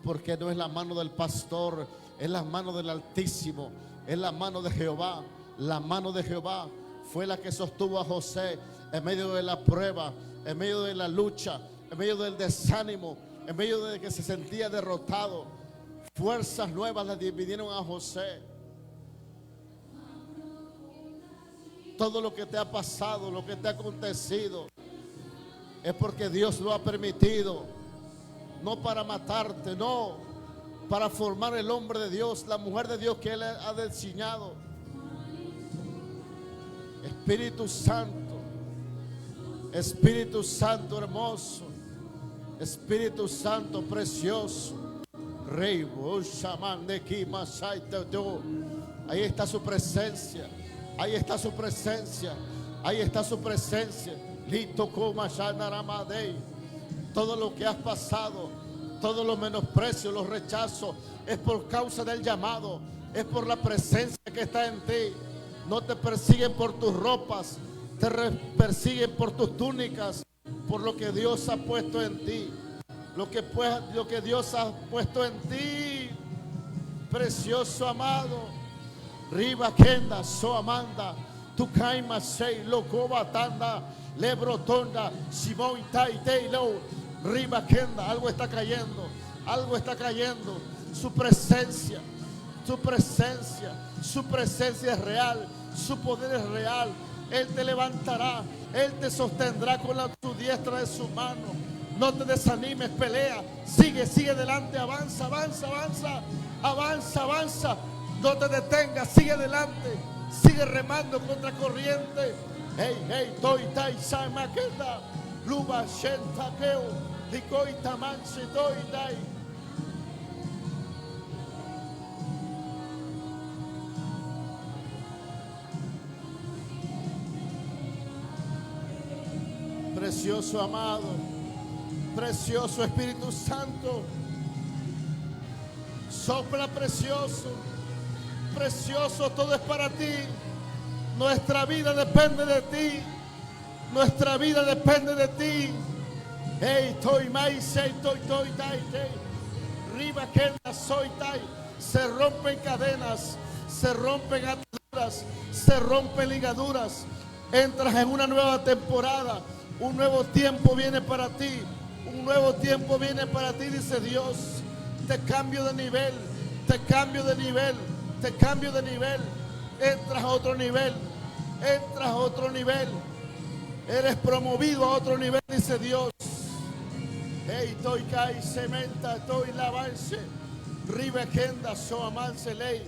Porque no es la mano del pastor, es la mano del Altísimo, es la mano de Jehová. La mano de Jehová fue la que sostuvo a José en medio de la prueba, en medio de la lucha, en medio del desánimo, en medio de que se sentía derrotado. Fuerzas nuevas le vinieron a José. Todo lo que te ha pasado, lo que te ha acontecido, es porque Dios lo ha permitido. No para matarte, no, para formar el hombre de Dios, la mujer de Dios que Él ha diseñado. Espíritu Santo, Espíritu Santo hermoso, Espíritu Santo precioso. Ahí está su presencia, ahí está su presencia, ahí está su presencia. Todo lo que has pasado, todos los menosprecios, los rechazos, es por causa del llamado, es por la presencia que está en ti. No te persiguen por tus ropas, te persiguen por tus túnicas, por lo que Dios ha puesto en ti. Lo que Dios ha puesto en ti, precioso amado. Riba Kenda, So Amanda, Tucaima Sei, Locoba Tanda, Lebrotonda, Simón Tai Teilo, Riba Kenda. Algo está cayendo, algo está cayendo. Su presencia, su presencia, su presencia es real, su poder es real. Él te levantará, Él te sostendrá con su diestra de su mano. No te desanimes, pelea, sigue adelante, avanza, avanza, avanza, avanza, avanza. No te detengas, sigue adelante, sigue remando contra corriente. Hey, hey, toi tai sai maqueta, luba shenta keo, likoi tamansi toi dai. Precioso amado, precioso Espíritu Santo, sopla precioso, precioso, todo es para ti. Nuestra vida depende de ti, nuestra vida depende de ti. Hey, toi mai sei toi toi tai te, riba kenda soy tai. Se rompen cadenas, se rompen ataduras, se rompen ligaduras. Entras en una nueva temporada. Un nuevo tiempo viene para ti. Un nuevo tiempo viene para ti, dice Dios. Te cambio de nivel, te cambio de nivel, te cambio de nivel. Entras a otro nivel, entras a otro nivel. Eres promovido a otro nivel, dice Dios. Hey, toi kai sementa, toi lavance, ribekenda so amanse ley.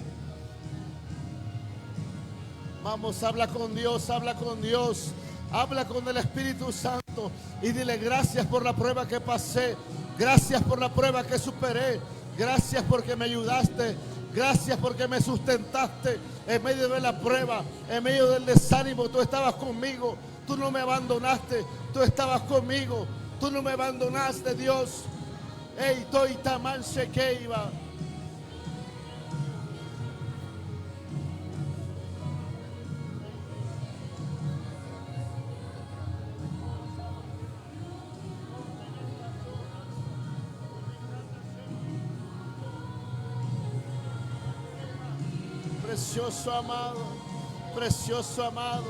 Vamos, habla con Dios, habla con Dios. Habla con el Espíritu Santo y dile: gracias por la prueba que pasé, gracias por la prueba que superé, gracias porque me ayudaste, gracias porque me sustentaste en medio de la prueba, en medio del desánimo. Tú estabas conmigo, tú no me abandonaste, tú estabas conmigo, tú no me abandonaste, Dios. Ey, toi taman shekeiba. Precioso amado, precioso amado.